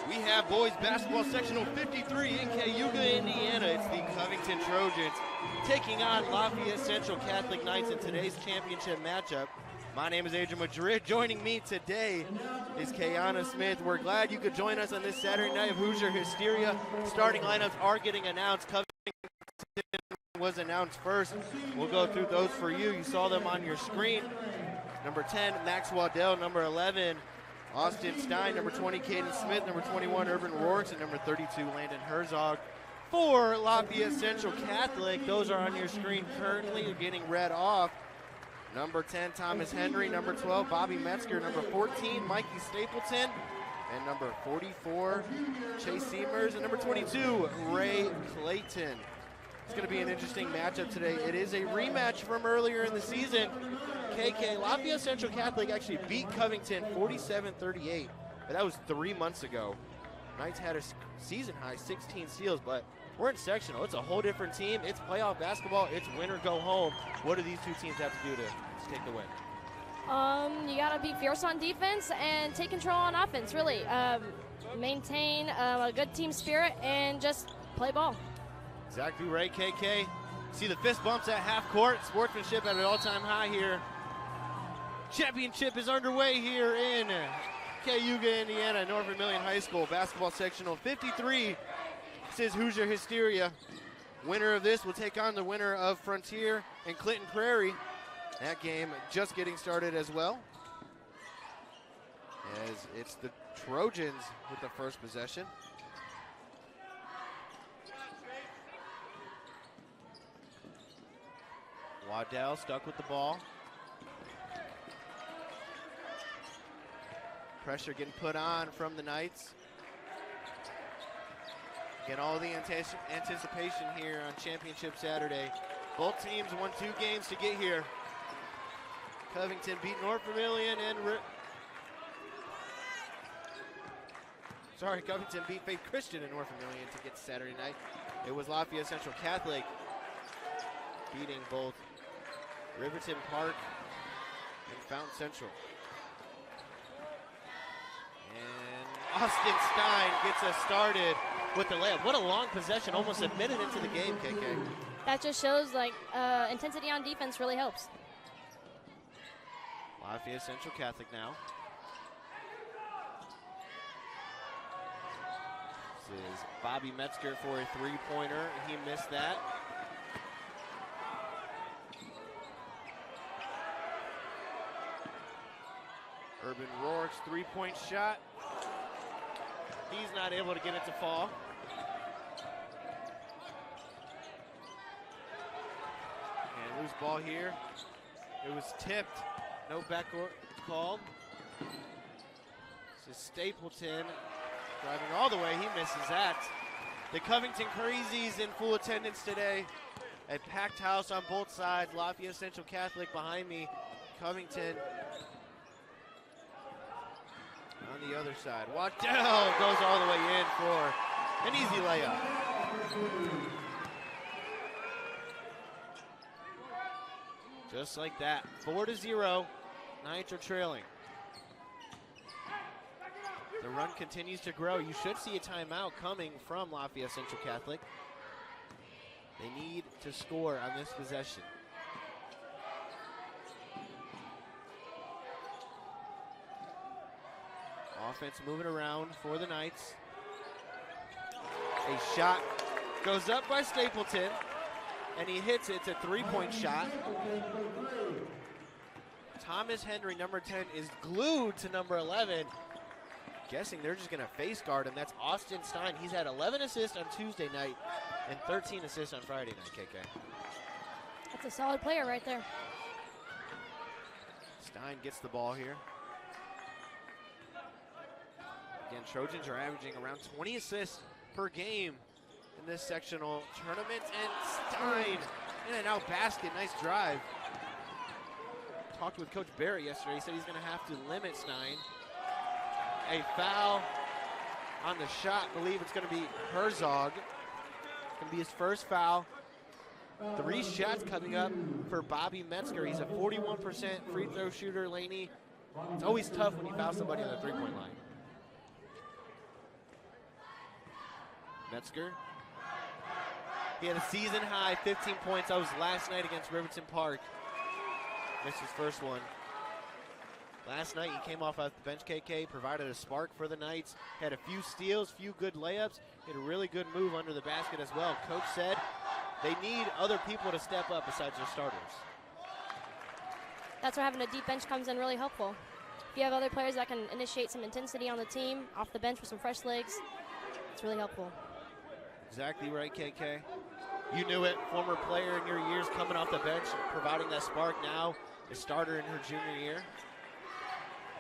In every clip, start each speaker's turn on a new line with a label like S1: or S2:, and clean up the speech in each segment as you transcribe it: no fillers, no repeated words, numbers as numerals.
S1: We have boys basketball sectional 53 in Cayuga, Indiana. It's the Covington Trojans taking on Lafayette Central Catholic Knights in today's championship matchup. My name is Adrian Madrid. Joining me today is Kayana Smith. We're glad you could join us on this Saturday night of Hoosier Hysteria. Starting lineups are getting announced. Covington was announced first. We'll go through those for you. You saw them on your screen. Number 10, Max Waddell. Number 11, Austin Stein. Number 20, Caden Smith. Number 21, Urban Rourke. And number 32, Landon Herzog. For Lafayette Central Catholic, those are on your screen currently. You're getting read off. Number 10, Thomas Henry. Number 12, Bobby Metzger. Number 14, Mikey Stapleton. And number 44, Chase Seamers. And number 22, Ray Clayton. It's going to be an interesting matchup today. It is a rematch from earlier in the season. KK, Lafayette Central Catholic actually beat Covington 47-38, but that was 3 months ago. Knights had a season high 16 steals, but we're in sectional. It's a whole different team. It's playoff basketball. It's win or go home. What do these two teams have to do to take the win?
S2: You gotta be fierce on defense and take control on offense, really. Maintain a good team spirit and just play ball.
S1: Exactly right, KK. See the fist bumps at half court. Sportsmanship at an all-time high here. Championship is underway here in Cayuga, Indiana, North Vermilion High School. Basketball sectional 53. This is Hoosier Hysteria. Winner of this will take on the winner of Frontier and Clinton Prairie. That game just getting started as well, as it's the Trojans with the first possession. Waddell stuck with the ball. Pressure getting put on from the Knights. Again, all the anticipation here on Championship Saturday. Both teams won 2 games to get here. Covington beat North Vermilion and Covington beat Faith Christian in North Vermilion to get to Saturday night. It was Lafayette Central Catholic beating both Riverton Park and Fountain Central. And Austin Stein gets us started with the layup. What a long possession, almost a minute into the game, KK.
S2: That just shows intensity on defense really helps.
S1: Lafayette Central Catholic now. This is Bobby Metzger for a three-pointer. He missed that. Urban Rourke's three-point shot. He's not able to get it to fall. And loose ball here. It was tipped. No backcourt called. This is Stapleton driving all the way. He misses that. The Covington Crazies in full attendance today. A packed house on both sides. Lafayette Central Catholic behind me. Covington on the other side. Waddell goes all the way in for an easy layup. Just like that, 4-0, Knights are trailing. The run continues to grow. You should see a timeout coming from Lafayette Central Catholic. They need to score on this possession. Offense moving around for the Knights. A shot goes up by Stapleton, and he hits it. It's a three-point shot. Thomas Henry, number 10, is glued to number 11. Guessing they're just going to face guard him. That's Austin Stein. He's had 11 assists on Tuesday night and 13 assists on Friday night, KK.
S2: That's a solid player right there.
S1: Stein gets the ball here. Again, Trojans are averaging around 20 assists per game in this sectional tournament. And Stein, in and out basket, nice drive. Talked with Coach Barrett yesterday. He said he's going to have to limit Stein. A foul on the shot. I believe it's going to be Herzog. It's going to be his first foul. 3 shots coming up for Bobby Metzger. He's a 41% free throw shooter, Laney. It's always tough when you foul somebody on the three-point line. Metzger. He had a season high 15 points. That was last night against Riverton Park. Missed his first one. Last night he came off the bench, KK, provided a spark for the Knights, had a few steals, few good layups, had a really good move under the basket as well. Coach said they need other people to step up besides their starters.
S2: That's where having a deep bench comes in really helpful. If you have other players that can initiate some intensity on the team, off the bench with some fresh legs, it's really helpful.
S1: Exactly right, KK. You knew it, former player in your years coming off the bench, providing that spark now, a starter in her junior year.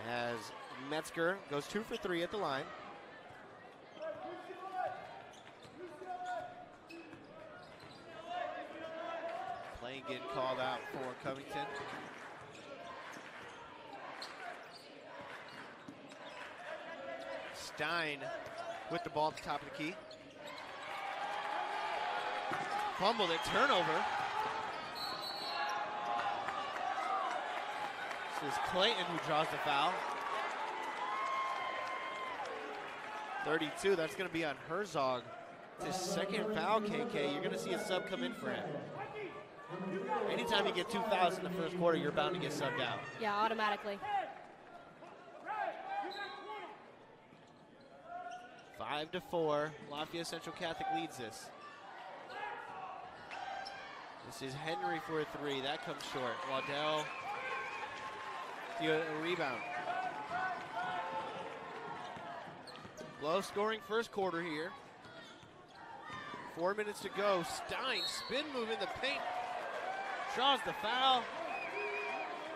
S1: As Metzger goes 2 for 3 at the line. Play getting called out for Covington. Stein with the ball at the top of the key. Fumbled it, turnover. This is Clayton who draws the foul. 32, that's going to be on Herzog. It's his second foul, KK. You're going to see a sub come in for him. Anytime you get 2 fouls in the first quarter, you're bound to get subbed out.
S2: Yeah, automatically.
S1: 5-4, Lafayette Central Catholic leads this. This is Henry for a 3, that comes short. Waddell, a rebound. Low scoring first quarter here. 4 minutes to go. Stein, spin move in the paint. Draws the foul.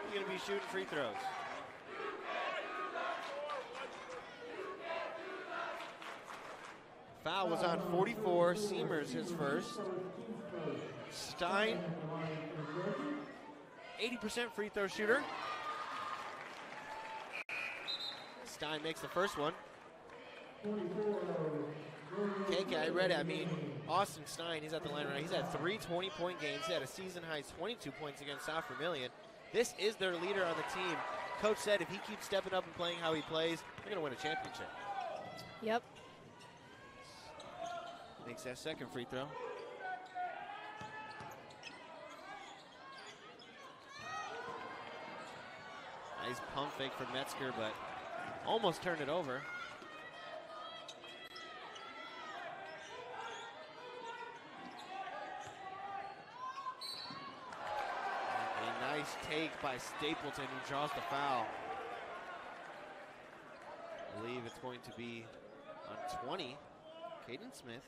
S1: He's going to be shooting free throws. Foul was on 44. Seamers his first. Stein, 80% free throw shooter. Stein makes the first one. KK, I read it. I mean, Austin Stein, he's at the line right now. He's had 3 20-point games. He had a season high 22 points against South Vermilion. This is their leader on the team. Coach said if he keeps stepping up and playing how he plays, they're going to win a championship.
S2: Yep.
S1: Makes that second free throw. Nice pump fake from Metzger, but almost turned it over. A nice take by Stapleton, who draws the foul. I believe it's going to be on 20, Caden Smith.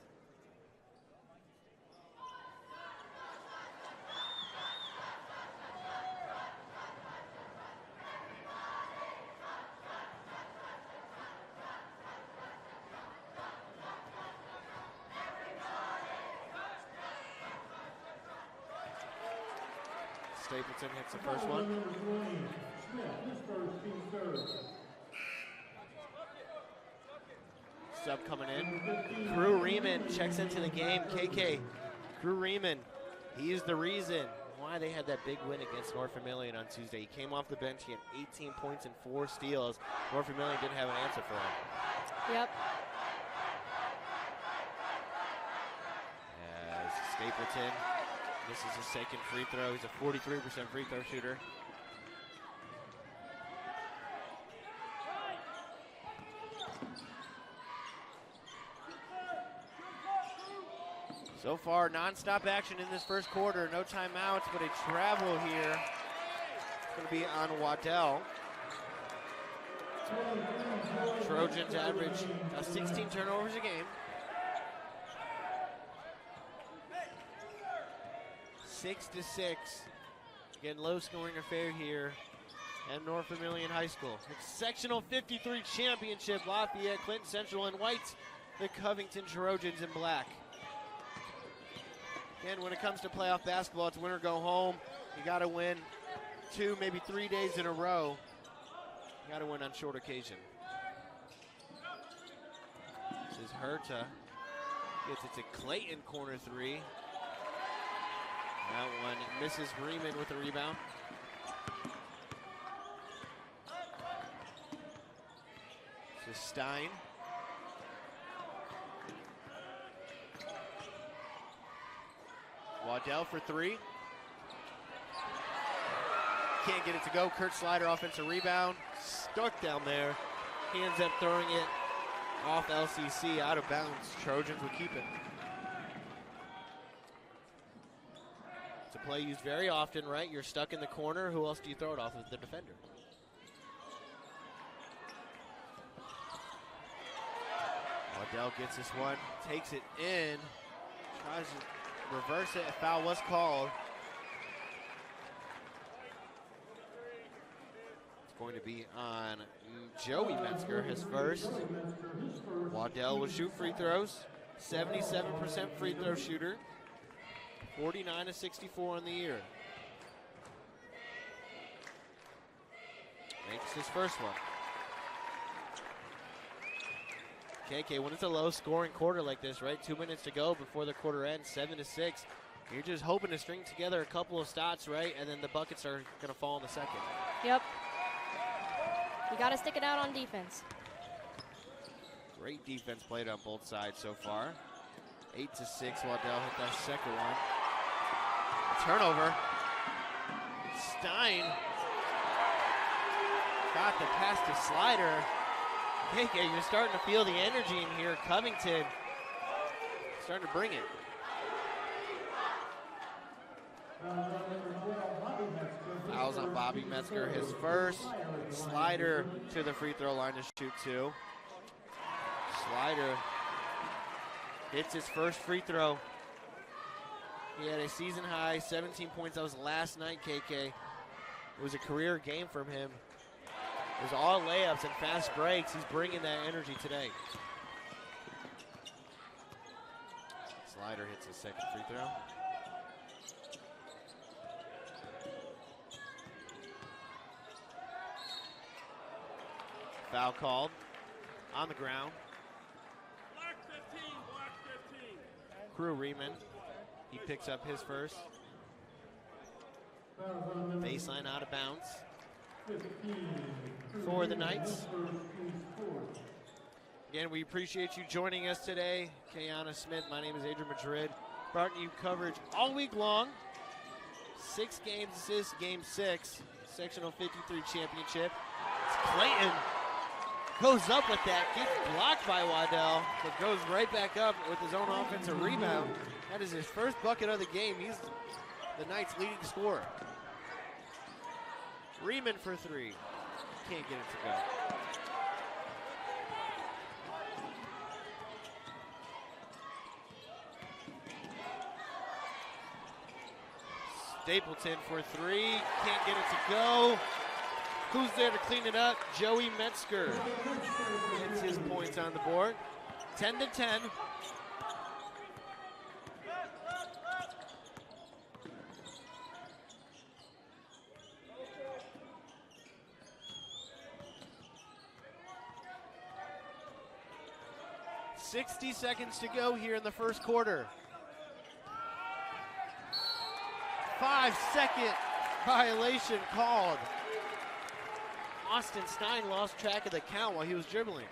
S1: Stapleton hits the first one. Sub coming in. Crew Riemann checks into the game. KK, Crew Riemann, he is the reason why they had that big win against North Vermilion on Tuesday. He came off the bench, he had 18 points and 4 steals. North Vermilion didn't have an answer for him.
S2: Yep.
S1: As Stapleton, this is his second free throw. He's a 43% free throw shooter. So far, non-stop action in this first quarter. No timeouts, but a travel here. It's going to be on Waddell. Trojans average 16 turnovers a game. 6-6. Again, low-scoring affair here at North Vermilion High School. It's Sectional 53 Championship. Lafayette, Clinton Central in white. The Covington Trojans in black. Again, when it comes to playoff basketball, it's win or go home. You got to win 2, maybe 3 days in a row. You got to win on short occasion. This is Herta. Gets it to Clayton, corner 3. That one misses Riemann with the rebound. This is Stein. Waddell for three. Can't get it to go. Kurt Slider, offensive rebound. Stuck down there. He ends up throwing it off LCC, out of bounds. Trojans will keep it. It's a play used very often, right? You're stuck in the corner. Who else do you throw it off of? The defender. Waddell gets this one, takes it in, tries to reverse it. A foul was called. It's going to be on Joey Metzger, his first. Waddell will shoot free throws. 77% free throw shooter. 49 of 64 on the year. Makes his first one. KK, when it's a low scoring quarter like this, right? 2 minutes to go before the quarter ends, 7-6. You're just hoping to string together a couple of stats, right? And then the buckets are going to fall in the second.
S2: Yep. You got to stick it out on defense.
S1: Great defense played on both sides so far. 8-6, Waddell hit that second one. Turnover. Stein got the pass to Slider. KK, you're starting to feel the energy in here. Covington starting to bring it. Fouls on Bobby Metzger, his first. Slider to the free throw line to shoot two. Slider hits his first free throw. He had a season high 17 points. That was last night, KK. It was a career game from him. It was all layups and fast breaks. He's bringing that energy today. Slider hits his second free throw. Foul called on the ground.
S3: Block 15, block 15.
S1: Crew Riemann, he picks up his first. Baseline out of bounds for the Knights. Again, we appreciate you joining us today. Kayana Smith, my name is Adrian Madrid. Brought you coverage all week long. 6 games, this is game 6, sectional 53 championship. It's Clayton. Goes up with that, gets blocked by Waddell, but goes right back up with his own offensive rebound. That is his first bucket of the game. He's the Knights' leading scorer. Riemann for three. Can't get it to go. Stapleton for three. Can't get it to go. Who's there to clean it up? Joey Metzger gets his points on the board. 10-10. $60 seconds to go here in the first quarter. 5-second violation called. Austin Stein lost track of the count while he was dribbling.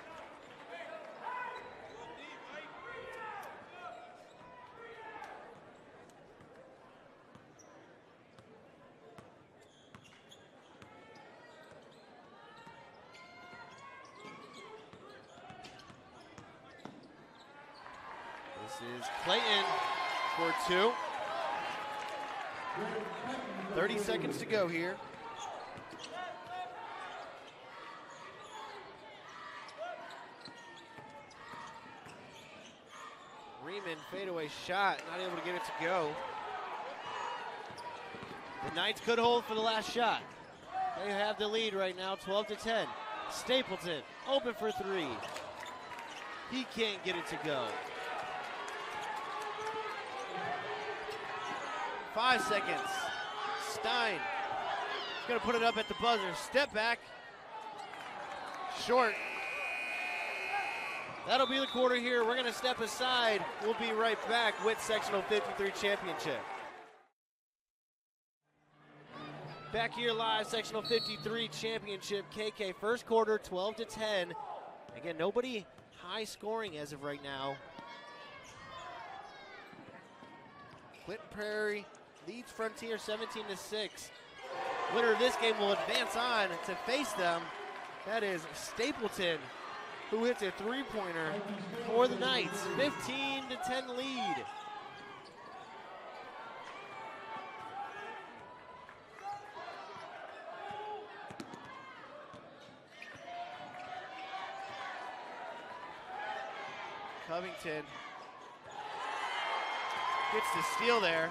S1: This is Clayton for two. 30 seconds to go here. Riemann fadeaway shot, not able to get it to go. The Knights could hold for the last shot. They have the lead right now, 12-10. Stapleton open for three. He can't get it to go. 5 seconds. Stein is going to put it up at the buzzer. Step back. Short. That'll be the quarter here. We're going to step aside. We'll be right back with Sectional 53 Championship. Back here live, Sectional 53 Championship. KK first quarter, 12-10. Again, nobody high scoring as of right now. Clinton Prairie leads Frontier 17-6. Winner of this game will advance on to face them. That is Stapleton, who hits a three-pointer for the Knights. 15-10 lead. Covington gets the steal there.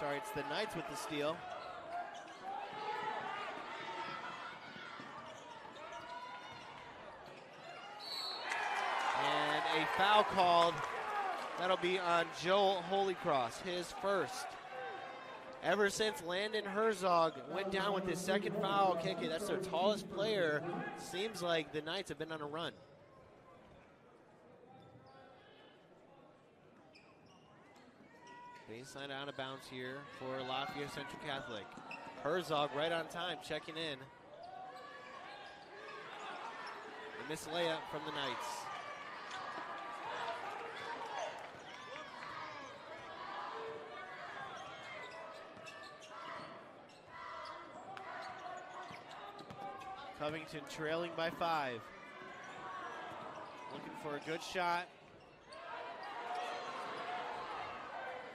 S1: Sorry, it's the Knights with the steal. And a foul called. That'll be on Joel Holycross, his first. Ever since Landon Herzog went down with his second foul kick, that's their tallest player. Seems like the Knights have been on a run. Baseline out of bounds here for Lafayette Central Catholic. Herzog right on time, checking in. A missed layup from the Knights. Covington trailing by 5. Looking for a good shot.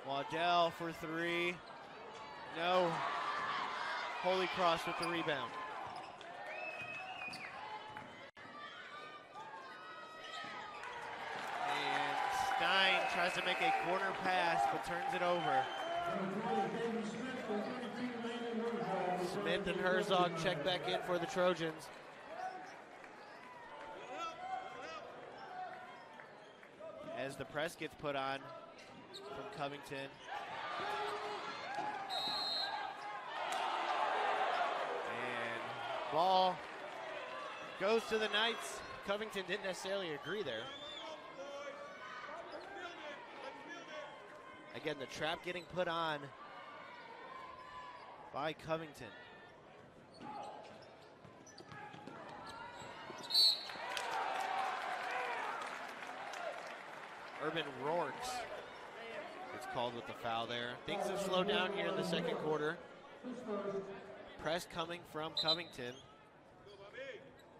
S1: Waddell for 3. No. Holycross with the rebound. And Stein tries to make a corner pass, but turns it over. Smith and Herzog check back in for the Trojans. As the press gets put on from Covington. And ball goes to the Knights. Covington didn't necessarily agree there. Again, the trap getting put on by Covington. Urban Rourke's gets called with the foul there. Things have slowed down here in the second quarter. Press coming from Covington.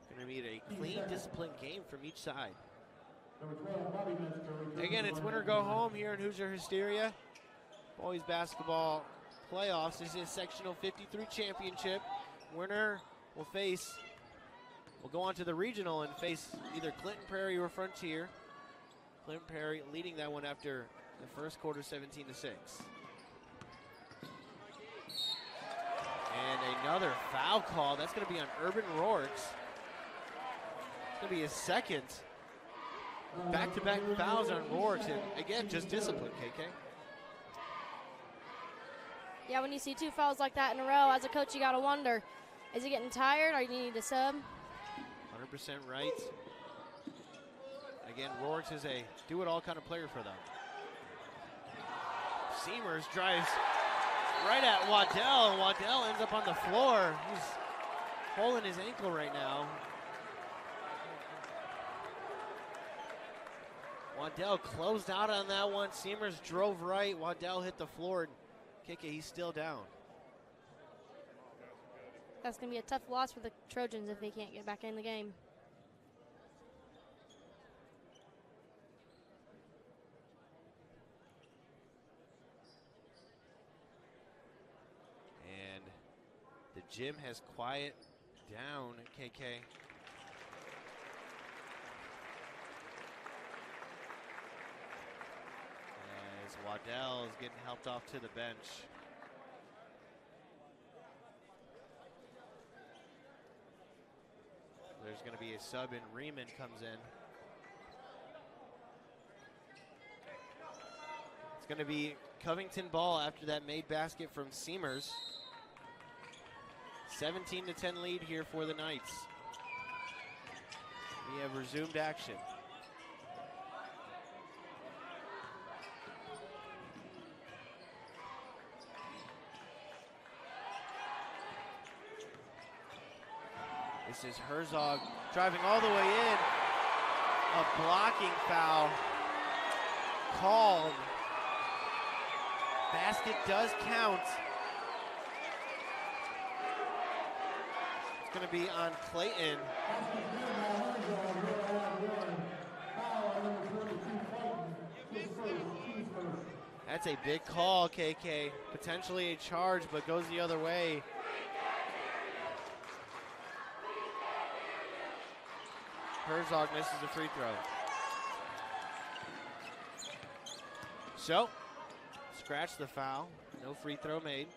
S1: Going to be a clean, disciplined game from each side. Again, it's win or go home here in Hoosier Hysteria. Boys basketball playoffs. This is sectional 53 championship. Winner will go on to the regional and face either Clinton Prairie or Frontier. Clinton Prairie leading that one after the first quarter, 17-6. And another foul call. That's going to be on Urban Rourke's. It's going to be his second. Back-to-back fouls on Rourke's. And again, just discipline, KK.
S2: Yeah, when you see 2 fouls like that in a row, as a coach, you got to wonder, is he getting tired or do you need to sub?
S1: 100% right. Again, Rourke's is a do-it-all kind of player for them. Seamers drives right at Waddell, and Waddell ends up on the floor. He's pulling his ankle right now. Waddell closed out on that one. Seamers drove right. Waddell hit the floor. Kick it, he's still down.
S2: That's going to be a tough loss for the Trojans if they can't get back in the game.
S1: And the gym has quieted down, KK. As Waddell is getting helped off to the bench. There's going to be a sub in. Riemann comes in. It's going to be Covington ball after that made basket from Seamers. 17-10 lead here for the Knights. We have resumed action. This is Herzog driving all the way in. A blocking foul called basket does count. It's going to be on Clayton. That's a big call, KK. Potentially a charge, but goes the other way. Herzog misses the free throw. So, scratch the foul. No free throw made.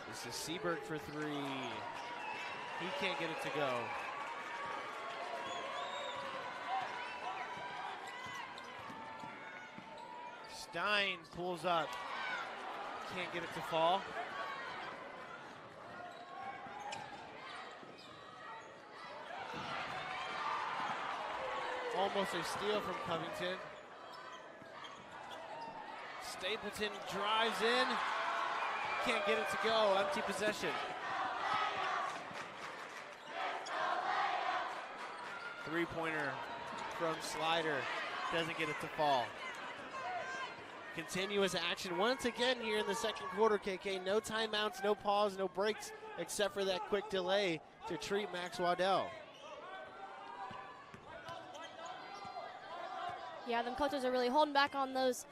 S1: This is Seberg for three. He can't get it to go. Stein pulls up. Can't get it to fall. Almost a steal from Covington. Stapleton drives in. Can't get it to go. Empty possession. Three-pointer from Slider. Doesn't get it to fall. Continuous action once again here in the second quarter, KK. No timeouts, no pause, no breaks, except for that quick delay to treat Max Waddell.
S2: Yeah, them coaches are really holding back on those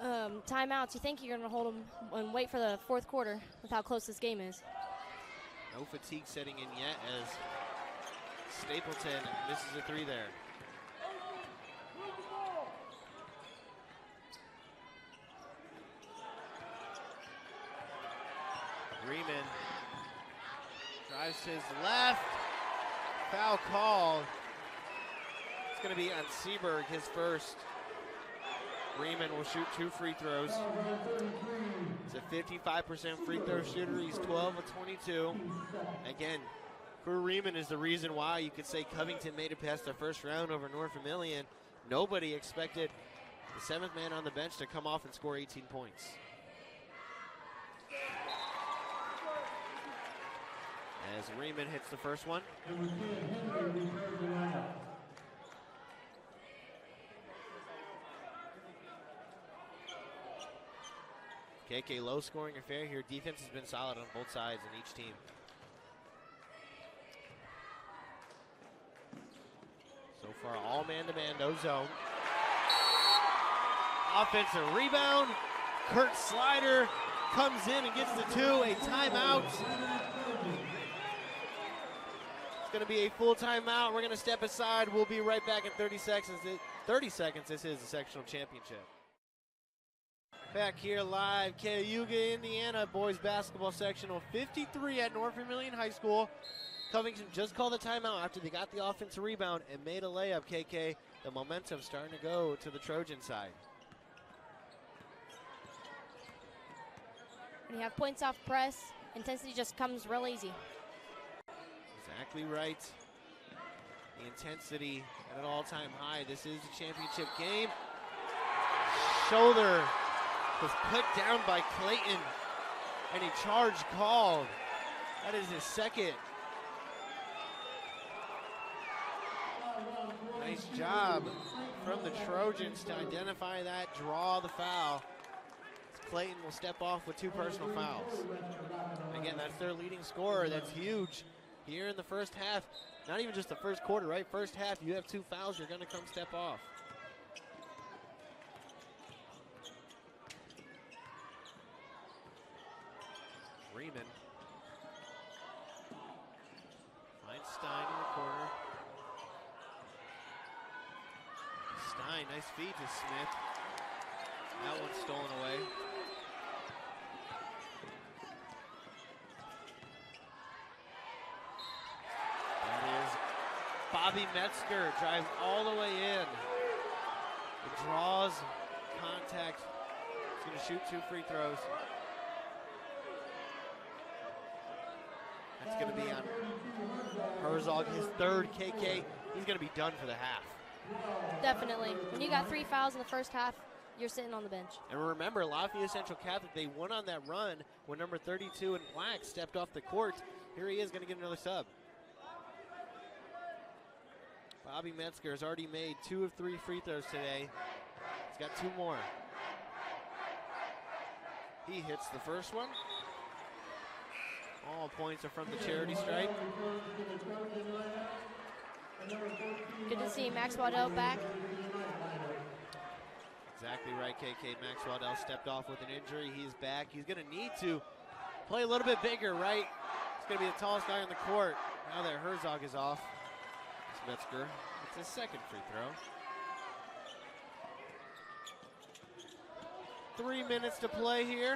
S2: timeouts. You think you're going to hold them and wait for the fourth quarter with how close this game is.
S1: No fatigue setting in yet as Stapleton misses a three there. Riemann drives to his left. Foul called. It's going to be on Seberg, his first. Riemann will shoot 2 free throws. He's a 55% free throw shooter. He's 12 of 22. Again, Crew Riemann is the reason why you could say Covington made it past the first round over North Vermillion. Nobody expected the 7th man on the bench to come off and score 18 points. As Riemann hits the first one. KK, low scoring affair here. Defense has been solid on both sides in each team. So far, all man-to-man, no zone. Offensive rebound. Kurt Slider comes in and gets the 2, a timeout. It's going to be a full timeout. We're going to step aside. We'll be right back in 30 seconds. 30 seconds, this is the sectional championship. Back here live, Cayuga, Indiana, boys basketball sectional 53 at North Vermillion High School. Covington just called the timeout after they got the offensive rebound and made a layup, KK. The momentum starting to go to the Trojan side.
S2: When you have points off press, intensity just comes real easy.
S1: Exactly right. The intensity at an all-time high. This is the championship game. Shoulder was put down by Clayton, and a charge called. That is his second. Nice job from the Trojans to identify that, draw the foul. Clayton will step off with 2 personal fouls. Again, that's their leading scorer. That's huge here in the first half. Not even just the first quarter, right? First half, you have 2 fouls, you're going to come step off. Riemann finds Stein in the corner. Stein, nice feed to Smith. That one's stolen away. That is Bobby Metzger, drives all the way in. It draws contact. He's going to shoot 2 free throws. That's going to be on Herzog, his third. KK, he's going to be done for the half.
S2: Definitely. When you got 3 fouls in the first half, you're sitting on the bench.
S1: And remember, Lafayette Central Catholic, they went on that run when number 32 in black stepped off the court. Here he is going to get another sub. Bobby Metzger has already made 2 of 3 free throws today. He's got 2 more. He hits the first one. All points are from the charity stripe.
S2: Good to see Max Waddell back.
S1: Exactly right, KK. Max Waddell stepped off with an injury. He's back. He's going to need to play a little bit bigger, right? He's going to be the tallest guy on the court. Now that Herzog is off, it's Metzger. It's his second free throw. 3 minutes to play here.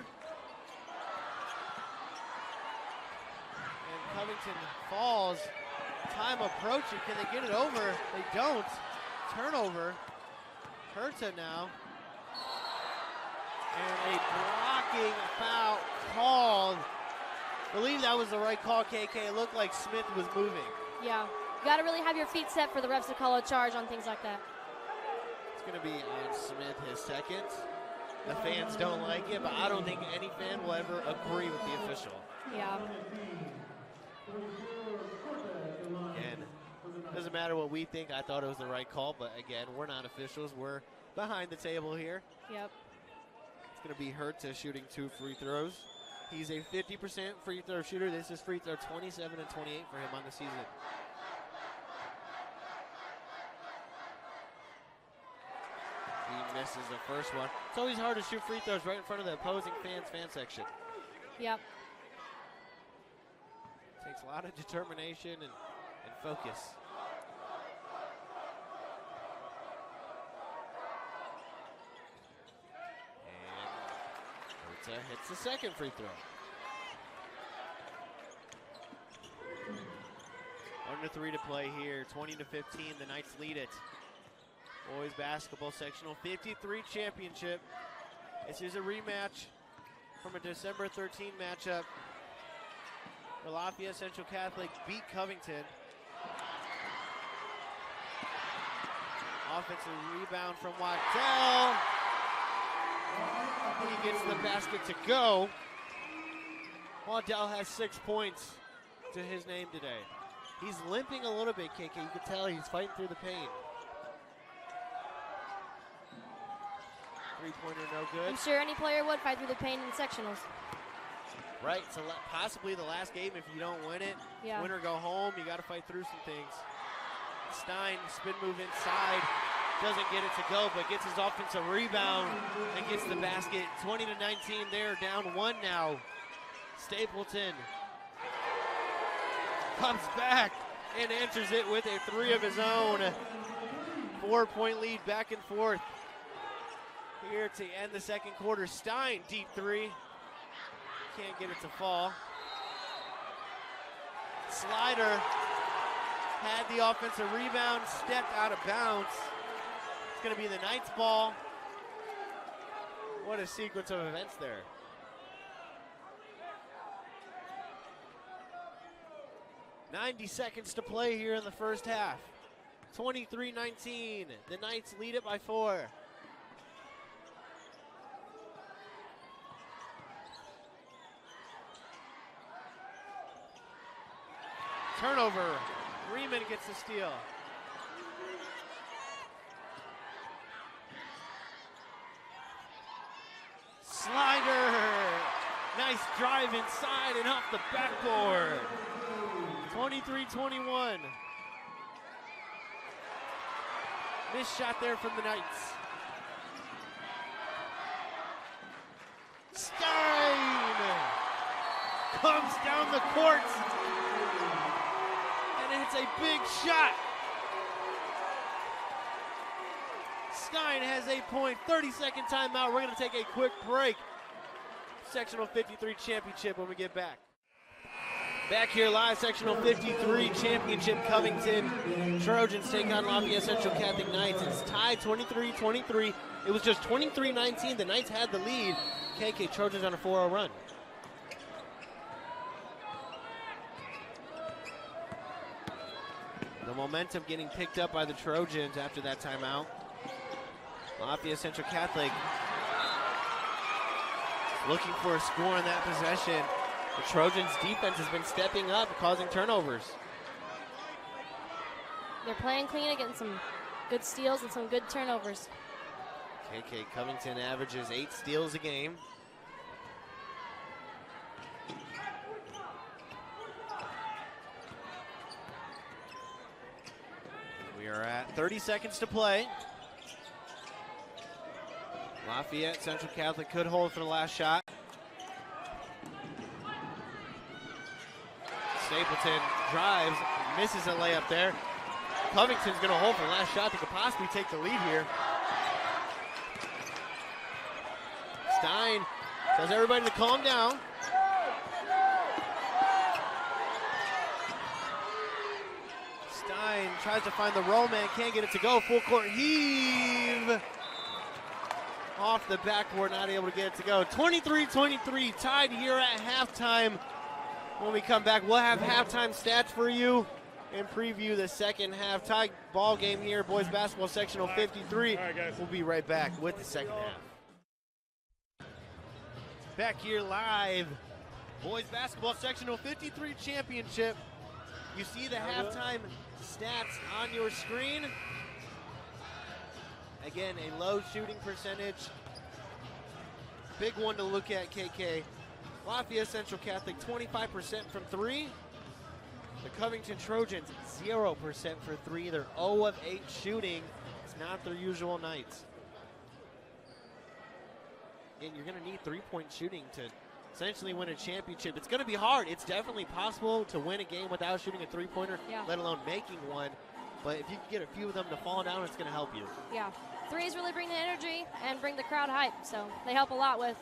S1: And Covington falls. Time approaching. Can they get it over? They don't. Turnover. Herta now. And a blocking foul called. I believe that was the right call, KK. It looked like Smith was moving.
S2: Yeah. You got to really have your feet set for the refs to call a charge on things like that.
S1: It's going to be on Smith, his second. The fans don't like it, but I don't think any fan will ever agree with the official.
S2: Yeah.
S1: And doesn't matter what we think. I thought it was the right call, but again, we're not officials. We're behind the table here.
S2: Yep.
S1: It's going to be Herta shooting 2 free throws. He's a 50% free throw shooter. This is free throw 27 and 28 for him on the season. He misses the first one. It's always hard to shoot free throws right in front of the opposing fan section.
S2: Yep.
S1: Takes a lot of determination and focus. And Herta hits the second free throw. 1-3 to play here. 20-15. The Knights lead it. Boys basketball sectional 53 championship. This is a rematch from a December 13 matchup where Lafayette Central Catholic beat Covington. Offensive rebound from Waddell. He gets the basket to go. Waddell has 6 points to his name today. He's limping a little bit, KK. You can tell he's fighting through the pain. Three-pointer no good.
S2: I'm sure any player would fight through the pain in sectionals.
S1: Right, so possibly the last game if you don't win it.
S2: Yeah.
S1: Win or go home, you got to fight through some things. Stein, spin move inside, doesn't get it to go, but gets his offensive rebound and gets the basket. 20-19 there, down 1 now. Stapleton comes back and answers it with a 3 of his own. 4-point lead back and forth. Here to end the second quarter. Stein, deep 3. Can't get it to fall. Slider had the offensive rebound, stepped out of bounds. It's going to be the Knights' ball. What a sequence of events there. .90 seconds to play here in the first half. 23-19. The Knights lead it by 4. Turnover. Riemann gets the steal. Slider. Nice drive inside and off the backboard. 23-21. Missed shot there from the Knights. Stein comes down the court. It's a big shot. Stein has 8 points, 30-second timeout. We're going to take a quick break. Sectional 53 championship when we get back. Back here live, Sectional 53 championship. Covington Trojans take on Lafayette Central Catholic Knights. It's tied 23-23. It was just 23-19. The Knights had the lead. KK Trojans on a 4-0 run. The momentum getting picked up by the Trojans after that timeout. Lafayette Central Catholic looking for a score in that possession. The Trojans' defense has been stepping up, causing turnovers.
S2: They're playing clean, getting some good steals and some good turnovers.
S1: KK Covington averages 8 steals a game. We are at 30 seconds to play. Lafayette Central Catholic could hold for the last shot. Stapleton drives, misses a layup there. Covington's going to hold for the last shot. They could possibly take the lead here. Stein tells everybody to calm down. Stein tries to find the roll man, can't get it to go. Full court heave. Off the backboard, not able to get it to go. 23-23, tied here at halftime. When we come back, we'll have halftime stats for you and preview the second half. Tie ball game here, boys basketball sectional 53.
S3: All right, guys.
S1: We'll be right back with the second half. Back here live, boys basketball sectional 53 championship. You see the halftime stats on your screen. Again, a low shooting percentage. Big one to look at, KK. Lafayette Central Catholic, 25% from 3. The Covington Trojans, 0% for 3. They're 0 of 8 shooting. It's not their usual nights. And you're going to need 3-point shooting to essentially win a championship. It's going to be hard. It's definitely possible to win a game without shooting a 3-pointer, let alone making one. But if you can get a few of them to fall down, it's going to help you.
S2: Yeah, threes really bring the energy and bring the crowd hype, so they help a lot with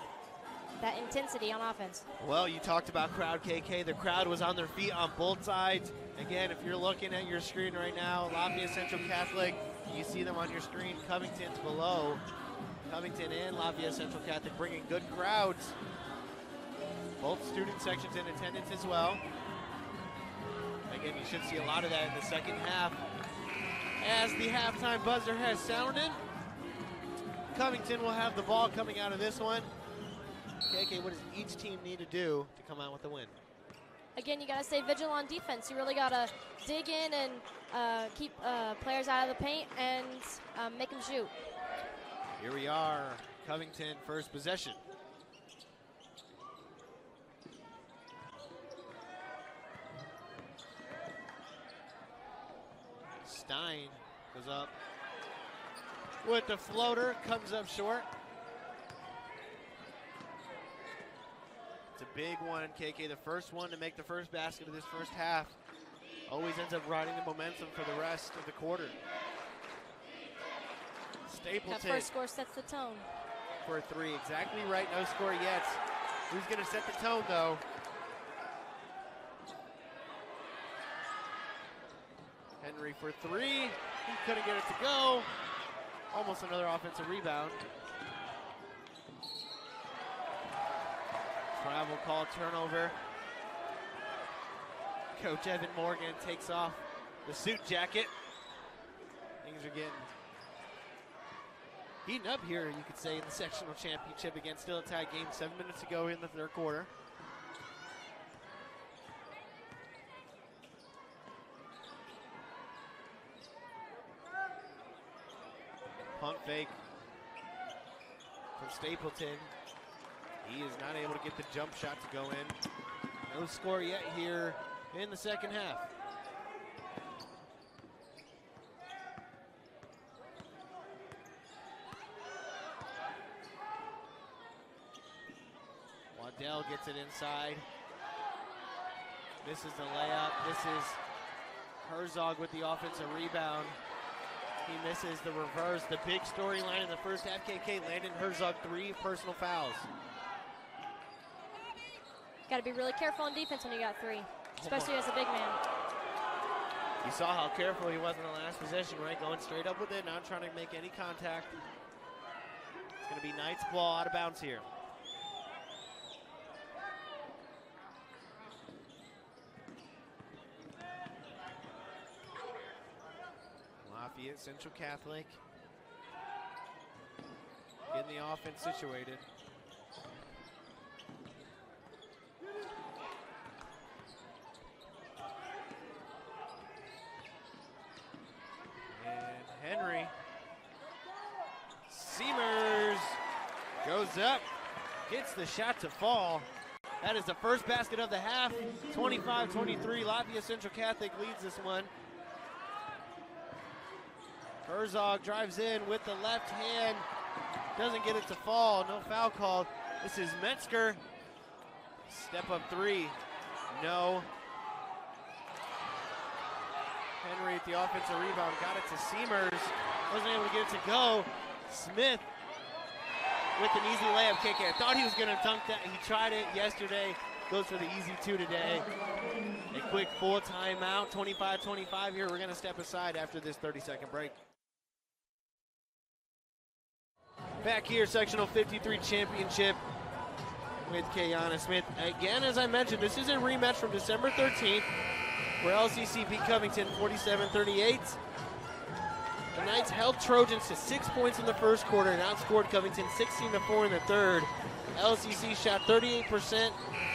S2: that intensity on offense.
S1: Well, you talked about crowd, KK. The crowd was on their feet on both sides. Again, if you're looking at your screen right now, Lafayette Central Catholic, you see them on your screen. Covington's below. Covington and Lafayette Central Catholic bringing good crowds. Both student sections in attendance as well. Again, you should see a lot of that in the second half. As the halftime buzzer has sounded, Covington will have the ball coming out of this one. KK, what does each team need to do to come out with the win?
S2: Again, you got to stay vigilant on defense. You really got to dig in and keep players out of the paint and make them shoot.
S1: Here we are, Covington first possession. Stein goes up with the floater, comes up short. It's a big one, KK, the first one to make the first basket of this first half. Always ends up riding the momentum for the rest of the quarter. Stapleton.
S2: That first score sets the tone.
S1: For a 3, exactly right, no score yet. Who's gonna set the tone though? Henry for 3, he couldn't get it to go. Almost another offensive rebound. Travel call, turnover. Coach Evan Morgan takes off the suit jacket. Things are getting heating up here, you could say, in the sectional championship. Again, still a tie game, 7 minutes to go in the third quarter. Pump fake from Stapleton. He is not able to get the jump shot to go in. No score yet here in the second half. Waddell gets it inside. This is the layup. This is Herzog with the offensive rebound. He misses the reverse. The big storyline in the first half, KK, Landon Herzog, 3 personal fouls.
S2: Got to be really careful on defense when you got 3, especially as a big man.
S1: You saw how careful he was in the last possession, right? Going straight up with it, not trying to make any contact. It's going to be Knight's ball out of bounds here. Lafayette Central Catholic getting the offense situated. Henry. Seamers goes up, gets the shot to fall. That is the first basket of the half. 25-23, Lafayette Central Catholic leads this one. Herzog drives in with the left hand. Doesn't get it to fall, no foul called. This is Metzger. Step up three, no. Henry at the offensive rebound, got it to Seamers. Wasn't able to get it to go. Smith with an easy layup. KK, I thought he was gonna dunk that. He tried it yesterday. Goes for the easy two today. A quick full timeout, 25-25 here. We're gonna step aside after this 30-second break. Back here, sectional 53 championship with Kayana Smith. Again, as I mentioned, this is a rematch from December 13th, where LCC beat Covington 47-38. The Knights held Trojans to 6 points in the first quarter and outscored Covington 16-4 in the third. LCC shot 38%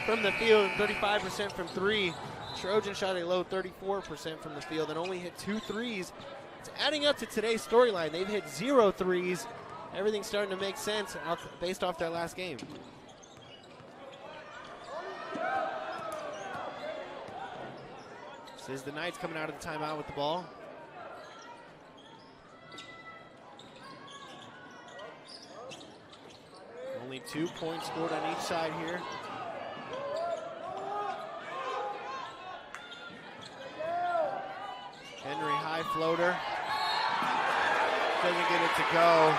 S1: from the field and 35% from three. Trojans shot a low 34% from the field and only hit 2 threes. It's adding up to today's storyline. They've hit 0 threes. Everything's starting to make sense based off that last game. This is the Knights coming out of the timeout with the ball. Only 2 points scored on each side here. Henry high floater. Doesn't get it to go.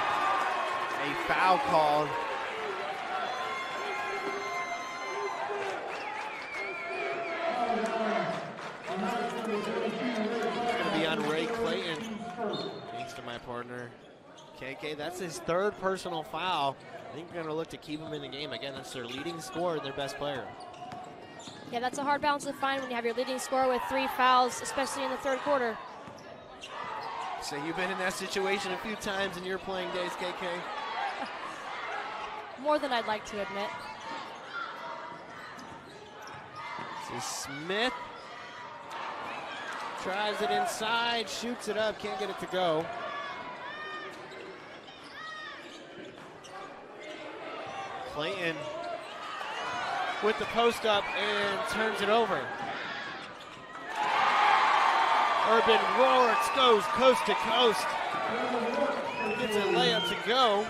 S1: A foul called. It's going to be on Ray Clayton. Thanks to my partner, KK. That's his third personal foul. I think they're going to look to keep him in the game. Again, that's their leading scorer and their best player.
S2: Yeah, that's a hard balance to find when you have your leading scorer with 3 fouls, especially in the third quarter.
S1: So you've been in that situation a few times in your playing days, KK?
S2: More than I'd like to admit.
S1: This is Smith. Tries it inside, shoots it up, can't get it to go. Clayton with the post up and turns it over. Urban Roarks goes coast to coast. Gets a layup to go.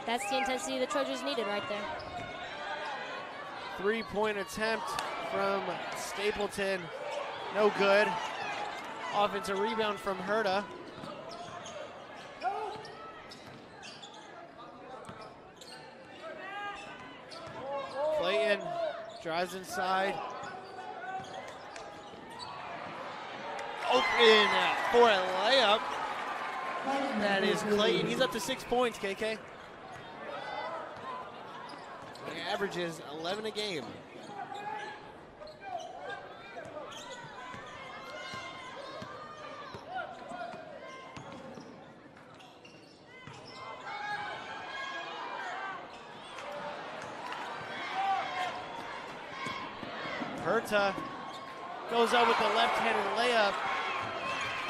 S2: That's the intensity the Trojans needed right there.
S1: 3-point attempt from Stapleton. No good. Offensive rebound from Herta. Clayton drives inside. Open for a layup. That is Clayton. He's up to 6 points, KK. He averages 11 a game. Herta goes up with the left-handed layup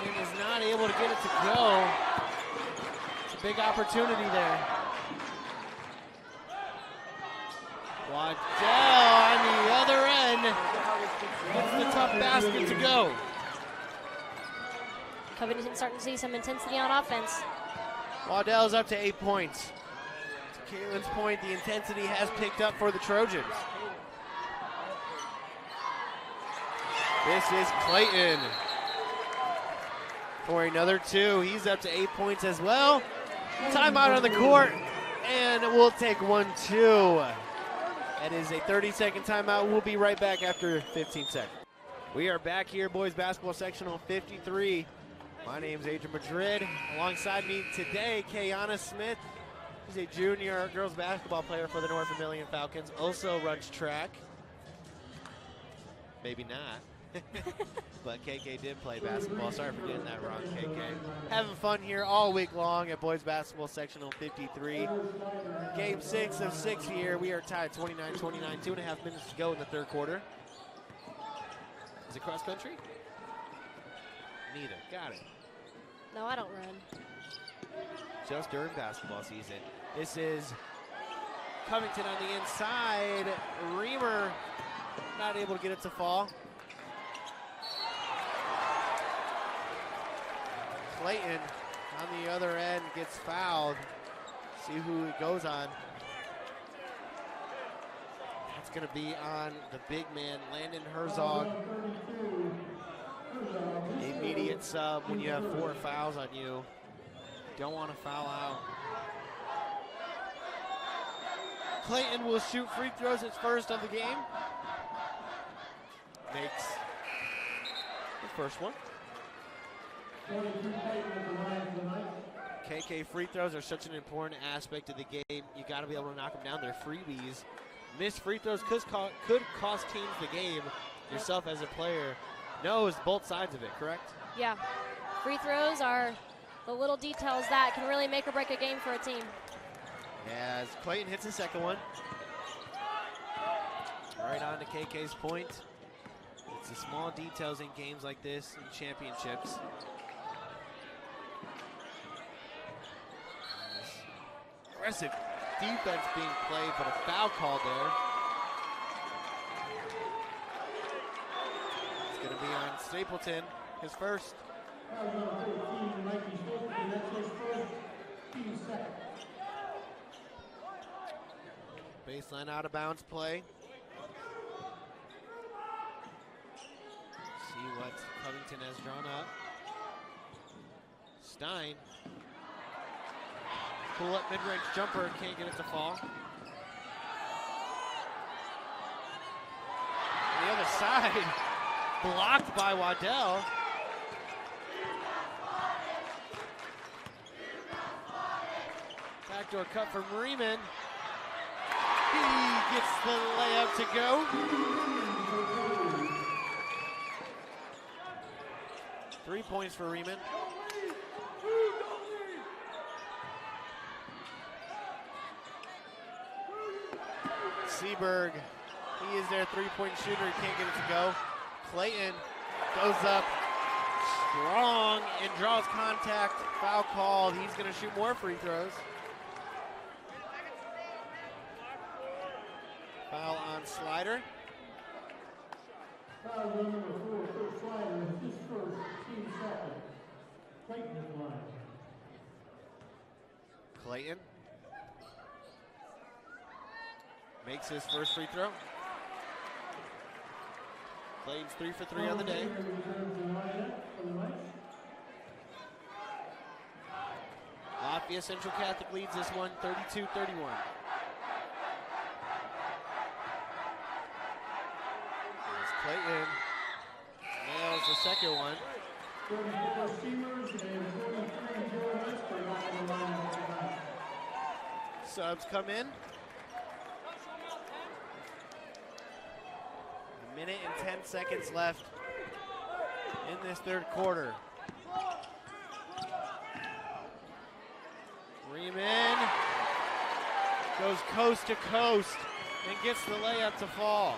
S1: and is not able to get it to go. It's a big opportunity there. Waddell on the other end gets the tough basket to go.
S2: Covington starting to see some intensity on offense.
S1: Waddell's up to 8 points. To Caitlin's point, the intensity has picked up for the Trojans. This is Clayton for another 2. He's up to 8 points as well. Timeout on the court, and we'll take 1-2. That is a 30-second timeout. We'll be right back after 15 seconds. We are back here, boys basketball sectional 53. My name's Adrian Madrid. Alongside me today, Kayana Smith. She's a junior girls basketball player for the North Vermilion Falcons. Also runs track. Maybe not. But KK did play basketball. Sorry for getting that wrong, KK. Having fun here all week long at boys basketball sectional 53. Game 6 of 6 here. We are tied 29-29, 2.5 minutes to go in the third quarter. Is it cross country? Neither. Got it.
S2: No, I don't run.
S1: Just during basketball season. This is Covington on the inside. Reamer not able to get it to fall. Clayton on the other end gets fouled. See who it goes on. It's going to be on the big man, Landon Herzog. Immediate sub when you have 4 fouls on you. Don't want to foul out. Clayton will shoot free throws, his first of the game. Makes the first one. KK free throws are such an important aspect of the game. You got to be able to knock them down. They're freebies. Missed free throws could cost teams the game. Yourself as a player knows both sides of it, correct?
S2: Yeah. Free throws are the little details that can really make or break a game for a team.
S1: As Clayton hits the second one. Right on to KK's point. It's the small details in games like this, in championships. Aggressive defense being played, but a foul call there. It's going to be on Stapleton, his first. Baseline out of bounds play. See what Covington has drawn up. Stein. Pull up mid-range jumper, can't get it to fall. On the other side, blocked by Waddell. Backdoor cut from Riemann. He gets the layup to go. 3 points for Riemann. Seaberg, he is their three-point shooter. He can't get it to go. Clayton goes up strong and draws contact. Foul called. He's going to shoot more free throws. Foul on Slider.
S4: Foul number 4 for Slider, his first, team second. Clayton is line.
S1: Clayton makes his first free throw. Clayton's 3 for 3 on the day. Lafayette Central Catholic leads this one 32-31. Clayton nails the second one. Subs come in. A minute and 10 seconds left in this third quarter. Riemann goes coast to coast and gets the layup to fall.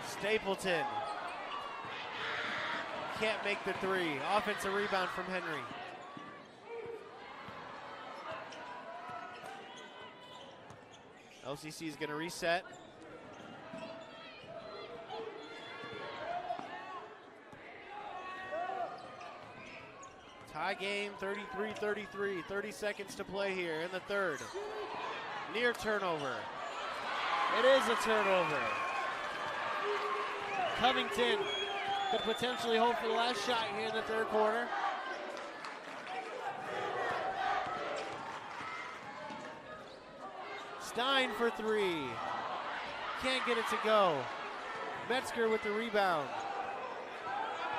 S1: Stapleton can't make the three. Offensive rebound from Henry. LCC is going to reset. Tie game, 33-33. 30 seconds to play here in the third. Near turnover. It is a turnover. Covington could potentially hope for the last shot here in the third quarter. Stein for three. Can't get it to go. Metzger with the rebound.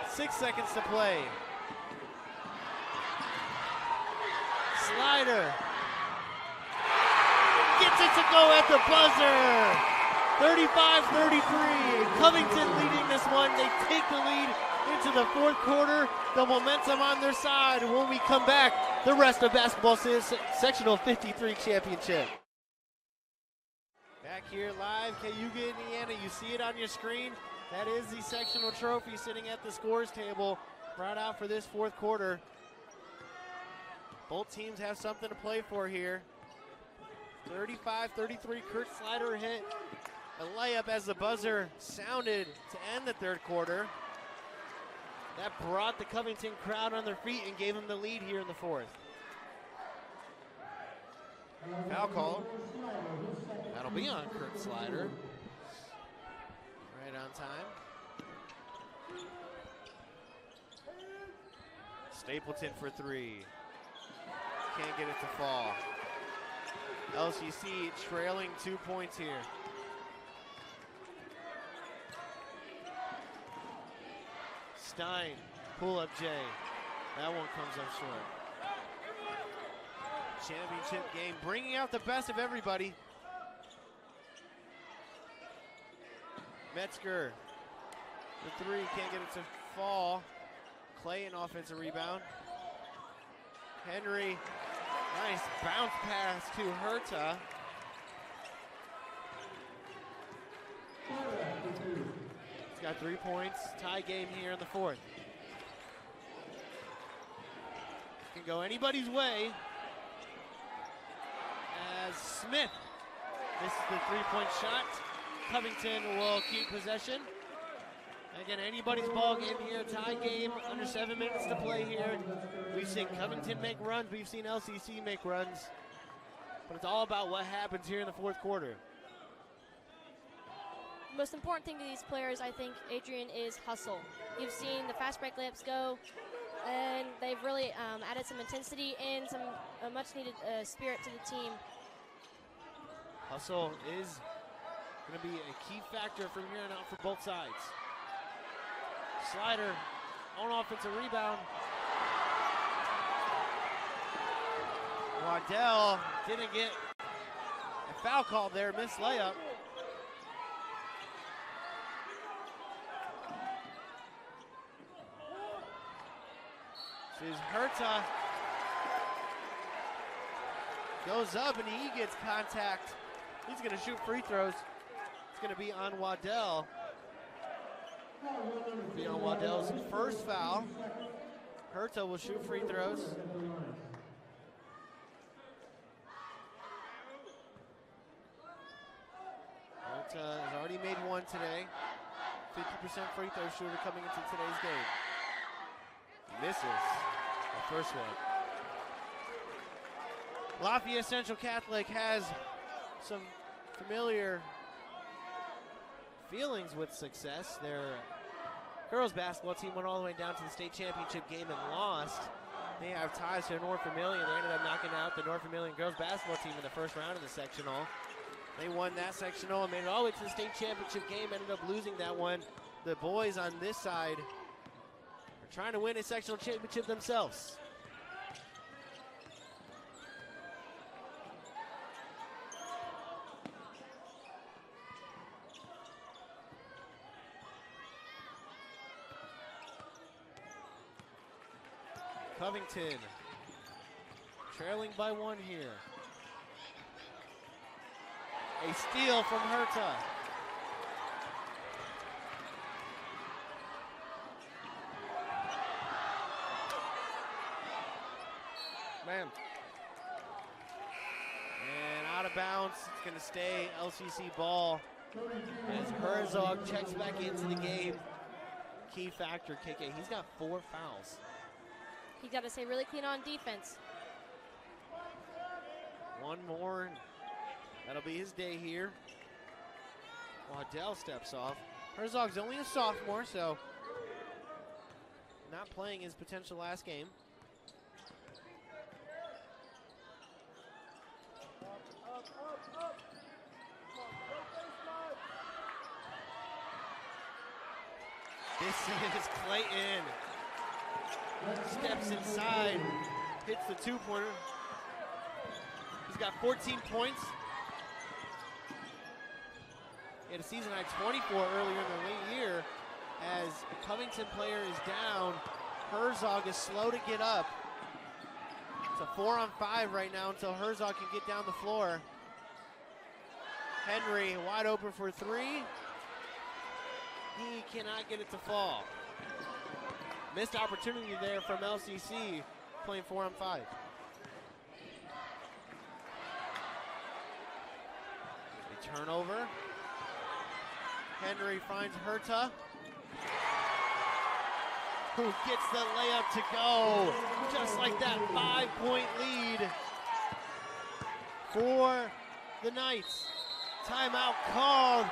S1: 6 seconds to play. Slider gets it to go at the buzzer. 35-33. Covington leading this one. They take the lead into the fourth quarter. The momentum on their side. When we come back, the rest of basketball sectional 53 championship. Back here live, Cayuga, Indiana. You see it on your screen. That is the sectional trophy sitting at the scores table, brought out for this fourth quarter. Both teams have something to play for here. 35-33, Kurt Slider hit a layup as the buzzer sounded to end the third quarter. That brought the Covington crowd on their feet and gave them the lead here in the fourth. Foul call. That'll be on Kurt Slider. Right on time. Stapleton for three. Can't get it to fall. LCC trailing 2 points here. Stein, pull-up J. That one comes up short. Championship game, bringing out the best of everybody. Metzger, the three, can't get it to fall. Clay, an offensive rebound. Henry, nice bounce pass to Herta. He's got 3 points. Tie game here in the fourth. Can go anybody's way as Smith misses the three-point shot. Covington will keep possession. Again, anybody's ball game here. Tie game, under 7 minutes to play here. We've seen Covington make runs. We've seen LCC make runs. But it's all about what happens here in the fourth quarter.
S2: Most important thing to these players, I think, Adrian, is hustle. You've seen the fast break layups go, and they've really added some intensity and some much-needed spirit to the team.
S1: Hustle is going to be a key factor from here on out for both sides. Slider on offensive rebound. Waddell didn't get a foul call there, missed layup. This is Herta. Goes up and he gets contact. He's going to shoot free throws. It's going to be on Waddell. Be on Waddell's first foul. Herta will shoot free throws. Herta has already made one today. 50% free throw shooter coming into today's game. Misses the first one. Lafayette Central Catholic has some familiar feelings with success. Their girls basketball team went all the way down to the state championship game and lost. They have ties to North Vermilion. They ended up knocking out the North Vermilion girls basketball team in the first round of the sectional. They won that sectional and made it all the way to the state championship game, ended up losing that one. The boys on this side are trying to win a sectional championship themselves. Covington trailing by one here. A steal from Herta. Man. And out of bounds. It's going to stay LCC ball as Herzog checks back into the game. Key factor, KK. He's got 4 fouls.
S2: He's got to stay really clean on defense.
S1: One more, and that'll be his day here. Waddell steps off. Herzog's only a sophomore, so not playing his potential last game. This is Clayton. Steps inside, hits the two-pointer. He's got 14 points. He had a season high 24 earlier in the year. As a Covington player is down, Herzog is slow to get up. It's a 4-on-5 right now until Herzog can get down the floor. Henry wide open for 3. He cannot get it to fall. Missed opportunity there from LCC playing 4-on-5. A turnover. Henry finds Herta, who gets the layup to go. Just like that, 5-point lead for the Knights. Timeout called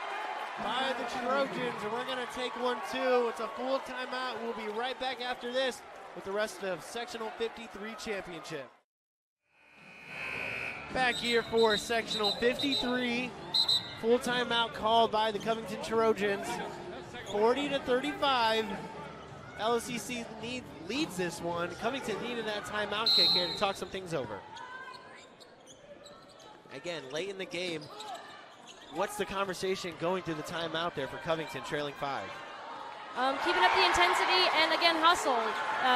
S1: by the Trojans, and we're going to take one too. It's a full timeout. We'll be right back after this with the rest of Sectional 53 Championship. Back here for Sectional 53. Full timeout called by the Covington Trojans. 40-35. LCC leads this one. Covington needed that timeout kick here to talk some things over. Again, late in the game, what's the conversation going through the timeout there for Covington, trailing 5?
S2: Keeping up the intensity and, again, hustle.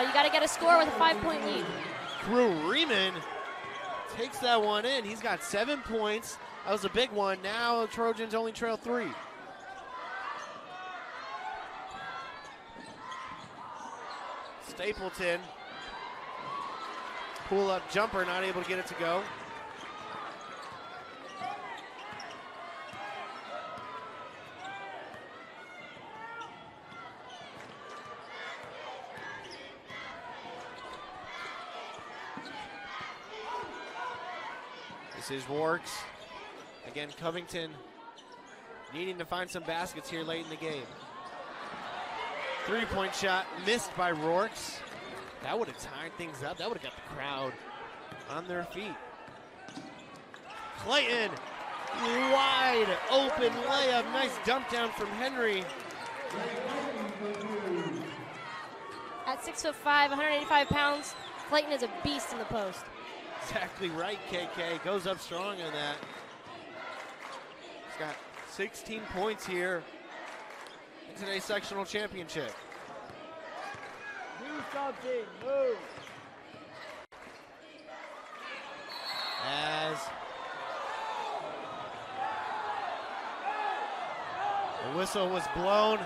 S2: You got to get a score with a 5-point lead.
S1: Crew Riemann takes that one in. He's got 7 points. That was a big one. Now Trojans only trail 3. Stapleton, pull-up jumper, not able to get it to go. This is Rorks. Again, Covington needing to find some baskets here late in the game. 3-point shot missed by Rorks. That would have tied things up. That would have got the crowd on their feet. Clayton, wide open layup. Nice dump down from Henry.
S2: At 6'5", 185 pounds, Clayton is a beast in the post.
S1: Exactly right, KK. Goes up strong on that. He's got 16 points here in today's sectional championship.
S3: Do something, move.
S1: As the whistle was blown,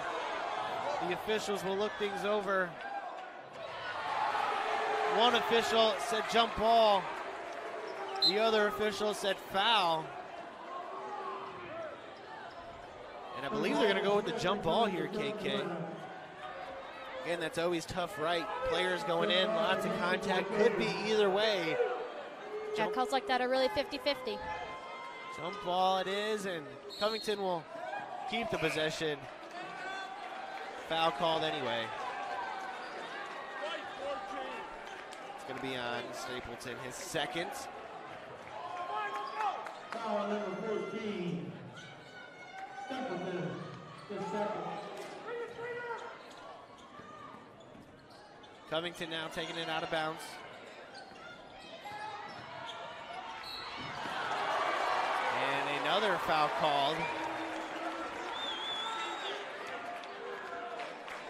S1: the officials will look things over. One official said jump ball. The other official said foul. And I believe they're going to go with the jump ball here, KK. Again, that's always tough, right? Players going in, lots of contact, could be either way.
S2: Yeah, calls like that are really 50-50.
S1: Jump ball it is, and Covington will keep the possession. Foul called anyway. It's going to be on Stapleton, his second.
S4: Foul number 14. Stapleton, his second.
S1: Covington now taking it out of bounds. And another foul called.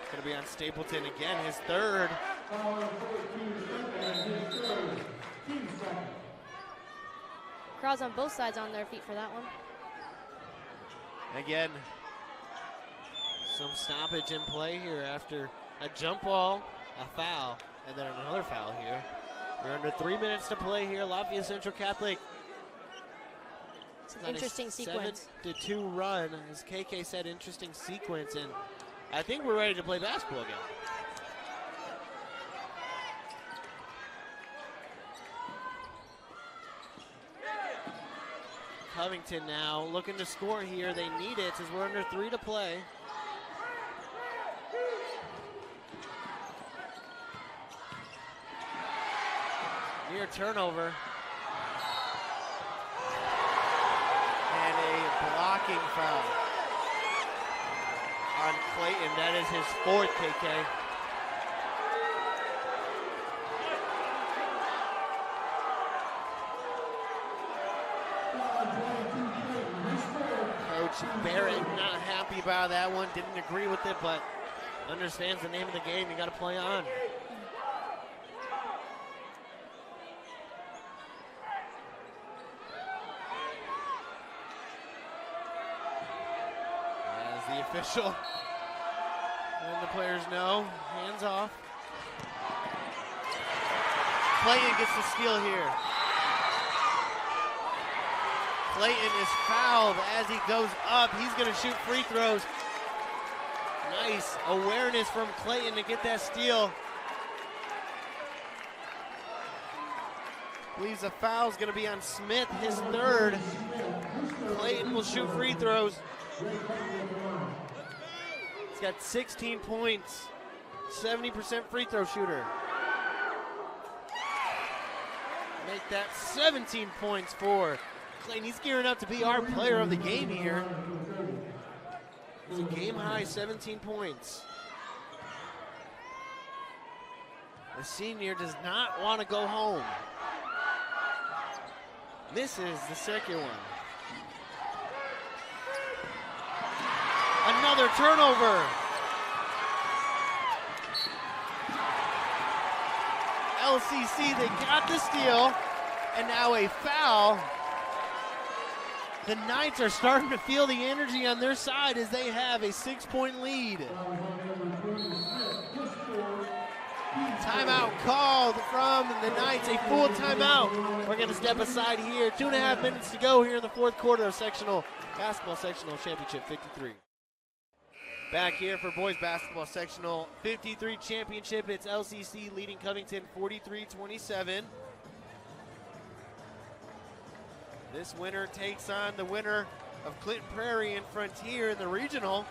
S1: It's going to be on Stapleton again, his third.
S4: Foul number 14, Stapleton, his third. Team second.
S2: Crowds on both sides on their feet for that one.
S1: Again, some stoppage in play here after a jump ball, a foul, and then another foul here. We're under 3 minutes to play here. Lafayette Central Catholic.
S2: It's an interesting sequence.
S1: 7-2 run, as KK said, interesting sequence, and I think we're ready to play basketball again. Covington now looking to score here. They need it as we're under 3 to play. Near turnover. And a blocking foul on Clayton. That is his 4th, KK. Coach Barrett not happy about that one, didn't agree with it, but understands the name of the game, you got to play on. As the official players know. Hands off. Clayton gets the steal here. Clayton is fouled as he goes up. He's going to shoot free throws. Nice awareness from Clayton to get that steal. Believes the foul is going to be on Smith, his third. Clayton will shoot free throws. He's got 16 points, 70% free throw shooter. Make that 17 points for Clayton. He's gearing up to be our player of the game here. It's a game high 17 points. The senior does not want to go home. Misses the second one. Another turnover. LCC, they got the steal, and now a foul. The Knights are starting to feel the energy on their side as they have a 6-point lead. Timeout called from the Knights, a full timeout. We're going to step aside here. 2.5 minutes to go here in the fourth quarter of basketball sectional championship 53. Back here for boys basketball sectional 53 championship. It's LCC leading Covington 43-27. This winner takes on the winner of Clinton Prairie and Frontier in the regional.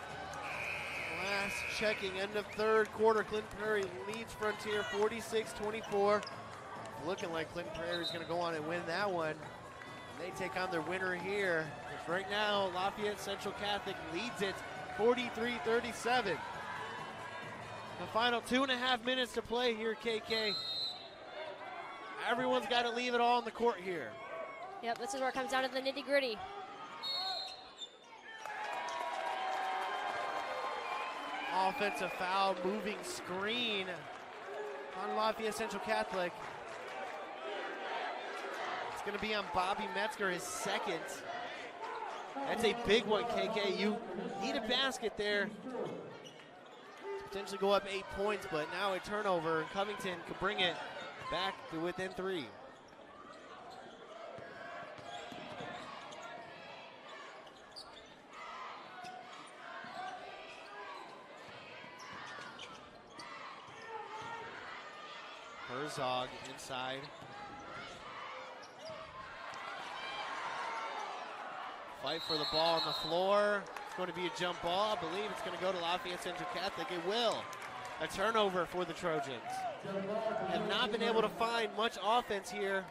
S1: Last checking, end of third quarter, Clinton Prairie leads Frontier 46-24. Looking like Clinton Prairie is going to go on and win that one. They take on their winner here. Which right now, Lafayette Central Catholic leads it 43-37. The final 2.5 minutes to play here, KK. Everyone's got to leave it all on the court here.
S2: Yep, this is where it comes down to the nitty-gritty.
S1: Offensive foul, moving screen on Lafayette Central Catholic. It's going to be on Bobby Metzger, his second. That's a big one, KK. You need a basket there to potentially go up 8 points, but now a turnover. Covington could bring it back to within 3. Herzog inside. Fight for the ball on the floor. It's going to be a jump ball. I believe it's going to go to Lafayette Central Catholic. It will. A turnover for the Trojans. Have not been able to find much offense here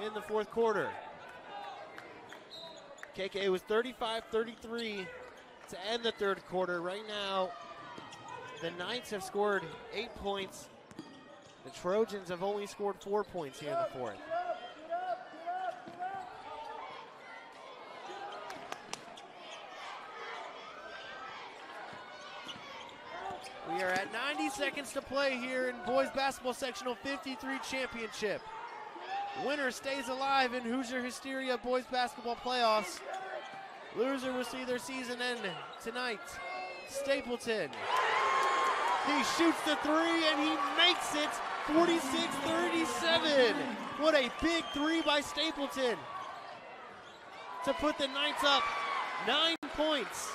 S1: in the fourth quarter. KK was 35-33 to end the third quarter. Right now, the Knights have scored 8 points. The Trojans have only scored 4 points here in the fourth. We are at 90 seconds to play here in boys basketball sectional 53 championship. Winner stays alive in Hoosier Hysteria boys basketball playoffs. Loser will see their season end tonight. Stapleton. He shoots the three and he makes it 46-37. What a big three by Stapleton to put the Knights up 9 points.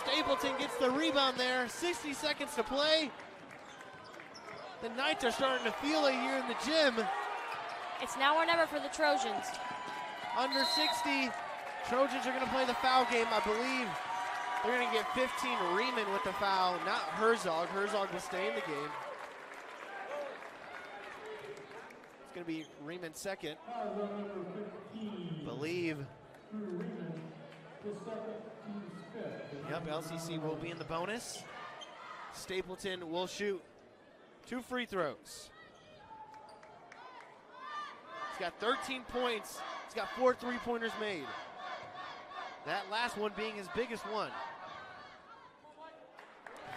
S1: Stapleton gets the rebound there. 60 seconds to play. The Knights are starting to feel it here in the gym.
S2: It's now or never for the Trojans.
S1: Under 60, Trojans are going to play the foul game, I believe. They're going to get 15. Riemann with the foul, not Herzog. Herzog will stay in the game. It's going to be Riemann second. Believe. Yep, LCC will be in the bonus. Stapleton will shoot 2 free throws. He's got 13 points. He's got 4 3-pointers made. That last one being his biggest one.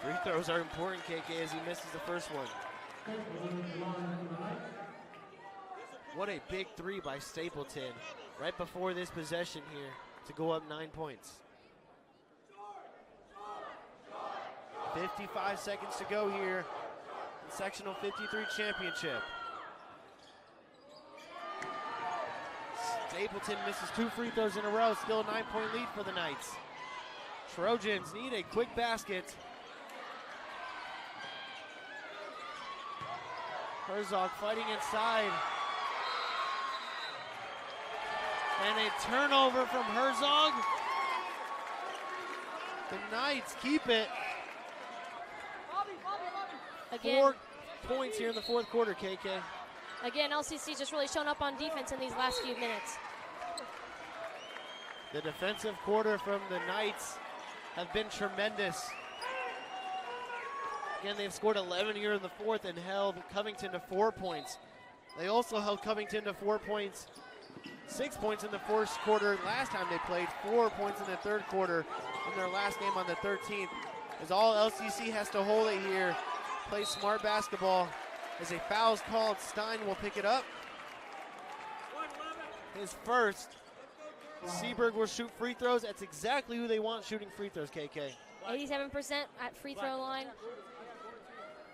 S1: Free throws are important, KK, as he misses the first one. What a big three by Stapleton right before this possession here to go up 9 points. 55 seconds to go here in Sectional 53 Championship. Stapleton misses 2 free throws in a row, still a 9-point lead for the Knights. Trojans need a quick basket. Herzog fighting inside. And a turnover from Herzog. The Knights keep it.
S2: Again,
S1: 4 points here in the fourth quarter, KK.
S2: Again, LCC just really shown up on defense in these last few minutes.
S1: The defensive quarter from the Knights have been tremendous. Again, they've scored 11 here in the fourth and held Covington to 4 points. They also held Covington to 4 points, 6 points in the first quarter last time they played, 4 points in the third quarter in their last game on the 13th. As all LCC has to hold it here, play smart basketball. As a foul's called, Stein will pick it up. His first. Seaberg will shoot free throws. That's exactly who they want shooting free throws, KK.
S2: 87% at free throw line.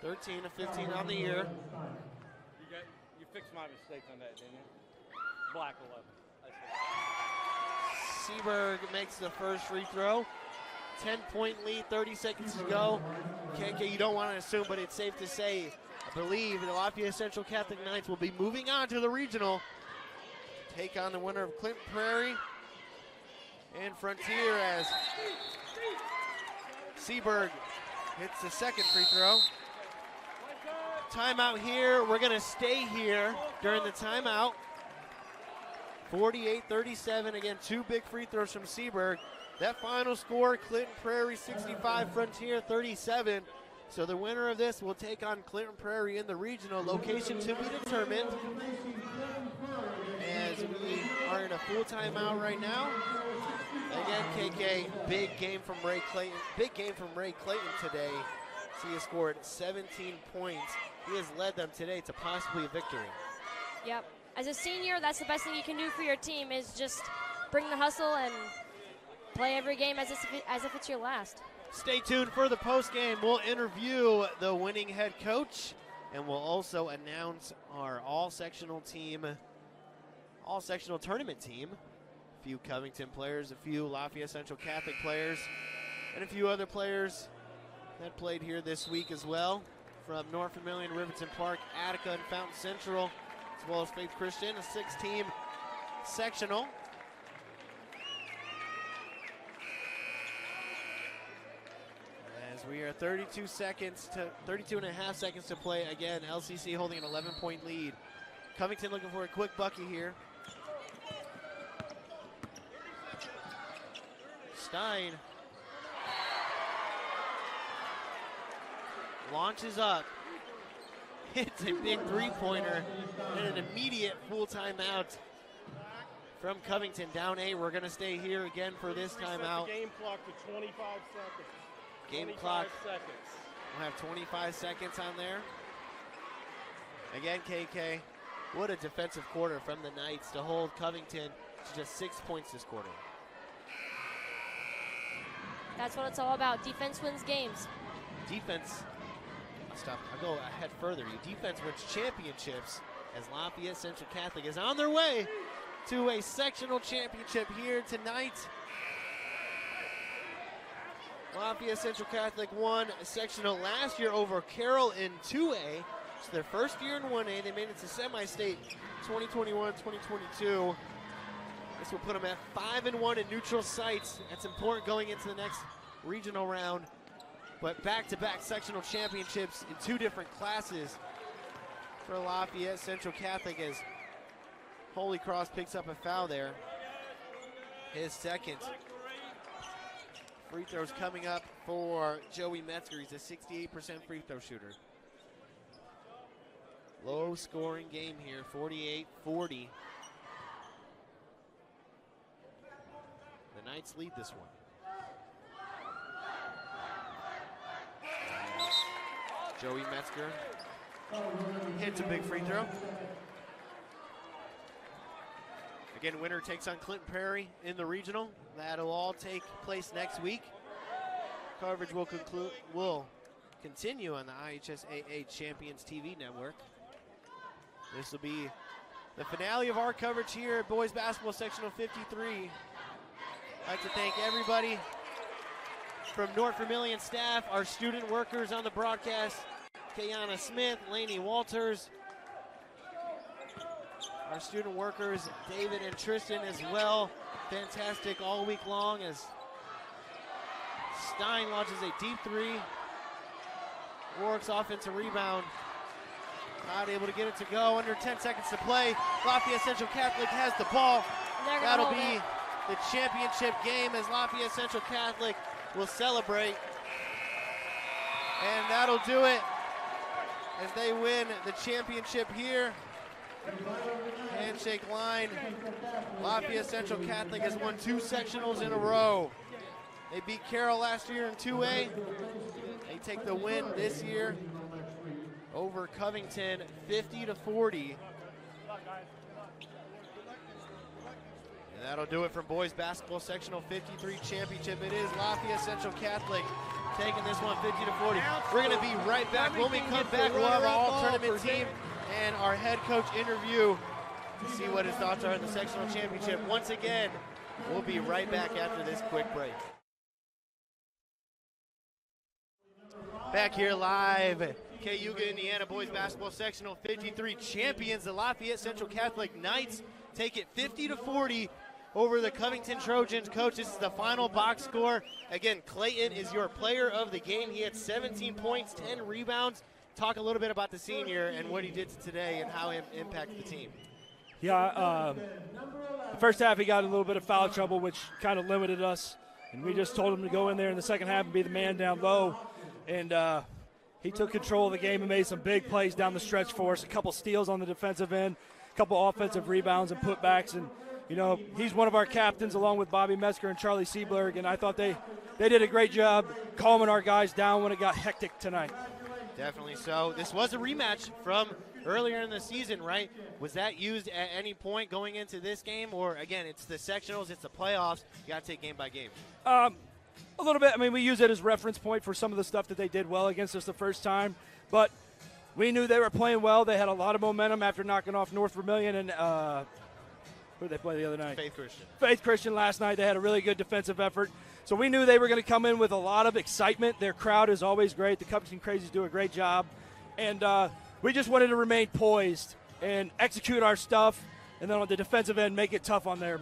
S1: 13 of 15 on the year.
S3: You fixed my mistake on that, didn't you? Black 11.
S1: Seaberg makes the first free throw. 10-point lead, 30 seconds to go. KK, you don't want to assume, but it's safe to say, I believe the Lafayette Central Catholic Knights will be moving on to the regional. Take on the winner of Clinton Prairie and Frontier as Seaberg hits the second free throw. Timeout here. We're going to stay here during the timeout. 48-37. Again, 2 big free throws from Seaberg. That final score, Clinton Prairie 65, Frontier 37. So the winner of this will take on Clinton Prairie in the regional. Location to be determined. As we are in a full timeout right now. Again, KK, big game from Ray Clayton. Big game from Ray Clayton today. He has scored 17 points. He has led them today to possibly a victory.
S2: Yep. As a senior, that's the best thing you can do for your team is just bring the hustle and play every game as if it's your last.
S1: Stay tuned for the post game. We'll interview the winning head coach, and we'll also announce our all-sectional tournament team. A few Covington players, a few Lafayette Central Catholic players, and a few other players that played here this week as well, from North Vermilion, Riverton Park, Attica, and Fountain Central, as well as Faith Christian, a 6-team sectional. As we are 32 and a half seconds to play. Again, LCC holding an 11-point lead. Covington looking for a quick bucket here. Stein launches up, hits a big three-pointer, and an immediate full timeout from Covington. Down 8. We're going to stay here again for this timeout.
S3: Game clock to 25 seconds.
S1: Game
S3: 25
S1: clock.
S3: seconds.
S1: We'll have 25 seconds on there. Again, KK, what a defensive quarter from the Knights to hold Covington to just 6 points this quarter.
S2: That's what it's all about. Defense wins games.
S1: Defense, I'll go ahead further. Defense wins championships as Lafayette Central Catholic is on their way to a sectional championship here tonight. Lafayette Central Catholic won a sectional last year over Carroll in 2A. It's their first year in 1A. They made it to semi-state 2021-2022. This will put them at 5-1 in neutral sites. That's important going into the next regional round. But back-to-back sectional championships in 2 different classes for Lafayette Central Catholic as Holy Cross picks up a foul there. His second. Free throws coming up for Joey Metzger. He's a 68% free throw shooter. Low scoring game here, 48-40. The Knights lead this one. Joey Metzger hits a big free throw. Again, winner takes on Clinton Prairie in the regional. That'll all take place next week. Coverage will continue on the IHSAA Champions TV network. This will be the finale of our coverage here at Boys Basketball Sectional 53. I'd like to thank everybody from North Vermilion staff, our student workers on the broadcast, Kayana Smith, Lainey Walters, our student workers, David and Tristan as well. Fantastic all week long as Stein launches a deep three. Warwick's offensive rebound. Not able to get it to go. Under 10 seconds to play. Lafayette Central Catholic has the ball. That'll be the championship game as Lafayette Central Catholic will celebrate. And that'll do it as they win the championship here. Handshake line. Lafayette Central Catholic has won 2 sectionals in a row. They beat Carroll last year in 2A. They take the win this year over Covington, 50-40. And that'll do it from Boys Basketball Sectional 53 Championship. It is Lafayette Central Catholic taking this one 50-40. We're going to be right back. When we come back, we'll have our all-tournament team and our head coach interview to see what his thoughts are in the sectional championship. Once again, we'll be right back after this quick break. Back here live, Cayuga, Indiana Boys Basketball Sectional 53 champions. The Lafayette Central Catholic Knights take it 50-40 over the Covington Trojans. Coach, this is the final box score. Again, Clayton is your player of the game. He had 17 points, 10 rebounds. Talk a little bit about the senior and what he did today and how he impacted the team.
S5: Yeah, the first half he got in a little bit of foul trouble, which kind of limited us. And we just told him to go in there in the second half and be the man down low. And he took control of the game and made some big plays down the stretch for us. A couple steals on the defensive end, a couple offensive rebounds and putbacks. And, you know, he's one of our captains along with Bobby Metzger and Charlie Seaberg. And I thought they did a great job calming our guys down when it got hectic tonight.
S1: Definitely so. This was a rematch from earlier in the season, right? Was that used at any point going into this game? Or, again, it's the sectionals, it's the playoffs. You got to take game by game.
S5: A little bit. I mean, we use it as reference point for some of the stuff that they did well against us the first time. But we knew they were playing well. They had a lot of momentum after knocking off North Vermilion and who did they play the other night?
S1: Faith Christian.
S5: Faith Christian last night. They had a really good defensive effort. So we knew they were going to come in with a lot of excitement. Their crowd is always great. The Covington Crazies do a great job. And we just wanted to remain poised and execute our stuff. And then on the defensive end, make it tough on their.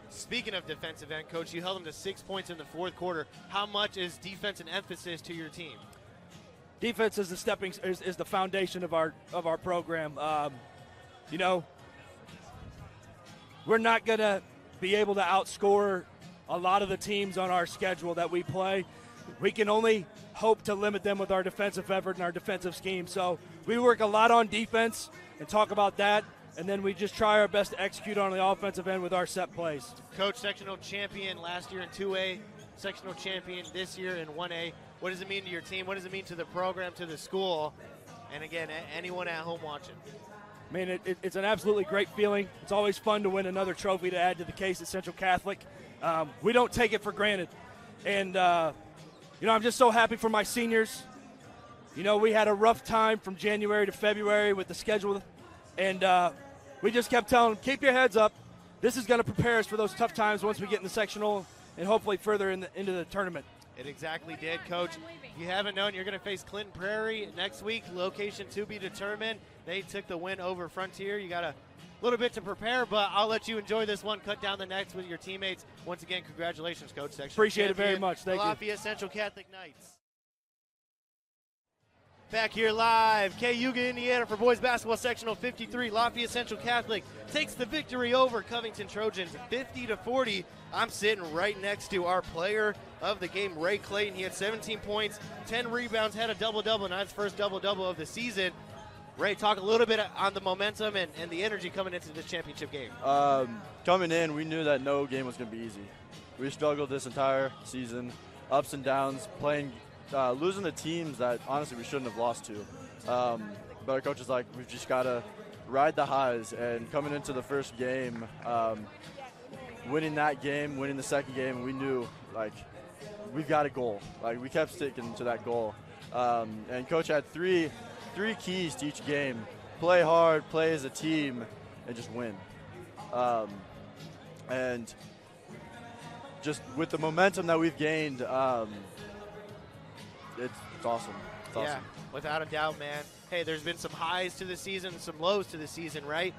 S1: Speaking of defensive end, Coach, you held them to 6 points in the fourth quarter. How much is defense an emphasis to your team?
S5: Defense is is the foundation of our program. You know, we're not going to be able to outscore a lot of the teams on our schedule that we play. We can only hope to limit them with our defensive effort and our defensive scheme. So we work a lot on defense and talk about that. And then we just try our best to execute on the offensive end with our set plays.
S1: Coach, sectional champion last year in 2A, sectional champion this year in 1A. What does it mean to your team? What does it mean to the program, to the school? And again, anyone at home watching?
S5: I mean, it's an absolutely great feeling. It's always fun to win another trophy to add to the case at Central Catholic. We don't take it for granted. And, you know, I'm just so happy for my seniors. You know, we had a rough time from January to February with the schedule. And, we just kept telling them, keep your heads up. This is going to prepare us for those tough times once we get in the sectional and hopefully further into the tournament.
S1: It exactly did, Coach. If you haven't known, you're going to face Clinton Prairie next week. Location to be determined. They took the win over Frontier. You got a little bit to prepare, but I'll let you enjoy this one. Cut down the nets with your teammates. Once again, congratulations, Coach.
S5: Appreciate it very much. Thank you.
S1: Lafayette Central Catholic Knights. Back here live, Cayuga, Indiana for Boys Basketball Sectional 53. Lafayette Central Catholic takes the victory over Covington Trojans 50-40. I'm sitting right next to our player of the game, Ray Clayton. He had 17 points, 10 rebounds, had a double-double, and his first double-double of the season. Ray, talk a little bit on the momentum and the energy coming into this championship game.
S6: Coming in, we knew that no game was going to be easy. We struggled this entire season, ups and downs, losing to teams that honestly we shouldn't have lost to. But our coach is like, we've just got to ride the highs. And coming into the first game, winning that game, winning the second game, we knew, like, we've got a goal. Like, we kept sticking to that goal. And Coach had three keys to each game: play hard, play as a team, and just win. And just with the momentum that we've gained, it's awesome. It's
S1: Yeah,
S6: awesome.
S1: without a doubt, man. Hey, there's been some highs to the season, some lows to the season, right?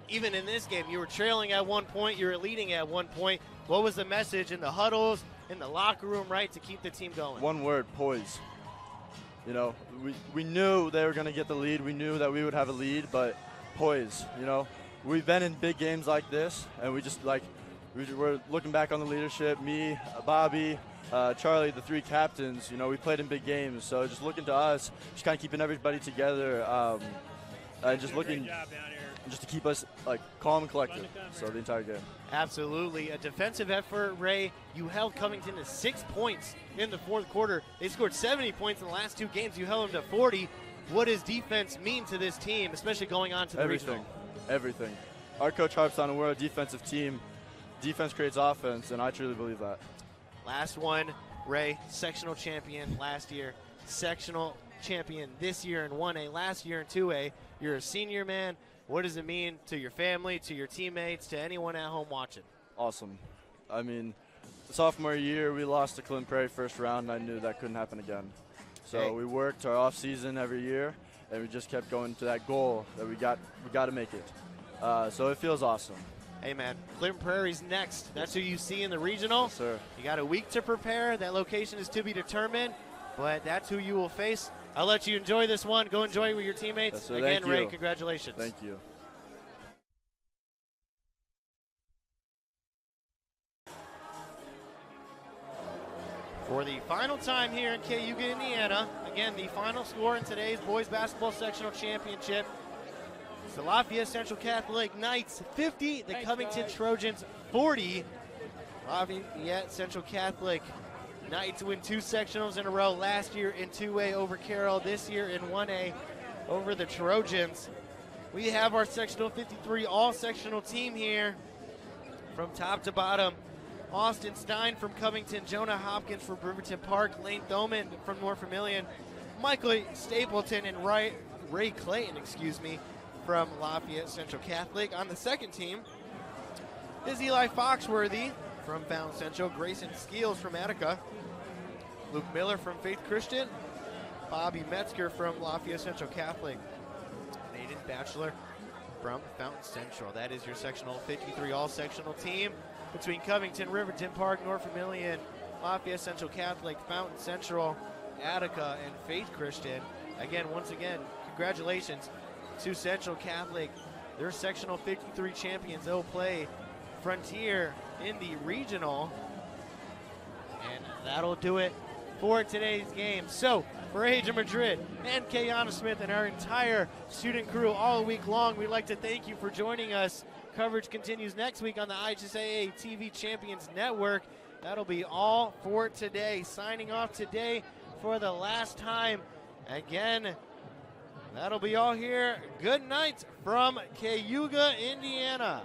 S1: Even in this game, you were trailing at one point, you were leading at one point. What was the message in the huddles, in the locker room, right, to keep the team going?
S6: One word: poise. You know, we knew they were going to get the lead. We knew that we would have a lead, but poise. You know, we've been in big games like this, and we're looking back on the leadership. Me, Bobby, Charlie, the three captains. You know, we played in big games, so just looking to us, just kind of keeping everybody together, and just looking just to keep us like calm and collected. So the entire game.
S1: Absolutely. A defensive effort, Ray. You held Covington to 6 points in the fourth quarter. They scored 70 points in the last 2 games. You held them to 40. What does defense mean to this team, especially going on to the regional?
S6: Everything. Our coach harps on, we're a defensive team. Defense creates offense, and I truly believe that.
S1: Last one, Ray, sectional champion last year, sectional champion this year in 1A, last year in 2A. You're a senior, man. What does it mean to your family, to your teammates, to anyone at home watching?
S6: Awesome. I mean, the sophomore year, we lost to Clinton Prairie first round, and I knew that couldn't happen again. So we worked our off season every year, and we just kept going to that goal that we got to make it. So it feels awesome.
S1: Hey, man, Clinton Prairie's next. That's who you see in the regional.
S6: Yes, sir.
S1: You got a week to prepare. That location is to be determined, but that's who you will face. I'll let you enjoy this one. Go enjoy it with your teammates.
S6: Yes, sir.
S1: Again,
S6: Thank
S1: Ray,
S6: you.
S1: congratulations.
S6: Thank you.
S1: For the final time here in Cayuga, Indiana, again, the final score in today's boys basketball sectional championship. It's the Lafayette Central Catholic Knights 50, the Covington Trojans 40. Lafayette Central Catholic Knights win 2 sectionals in a row, last year in 2A over Carroll, this year in 1A over the Trojans. We have our sectional 53 all-sectional team here from top to bottom. Austin Stein from Covington, Jonah Hopkins from Riverton Park, Lane Thoman from North Vermilion, Michael Stapleton and Ray Clayton, from Lafayette Central Catholic. On the second team is Eli Foxworthy from Fountain Central, Grayson Skeels from Attica, Luke Miller from Faith Christian, Bobby Metzger from Lafayette Central Catholic, Nathan Batchelor from Fountain Central. That is your sectional 53 all-sectional team between Covington, Riverton Park, North Vermilion, Lafayette Central Catholic, Fountain Central, Attica, and Faith Christian. Once again, congratulations to Central Catholic. They're sectional 53 champions. They'll play Frontier in the regional. And that'll do it for today's game. So, for Adrian Madrid and Kayana Smith and our entire student crew all week long, we'd like to thank you for joining us. Coverage continues next week on the IHSAA TV Champions Network. That'll be all for today. Signing off today for the last time. Again, that'll be all here. Good night from Cayuga, Indiana.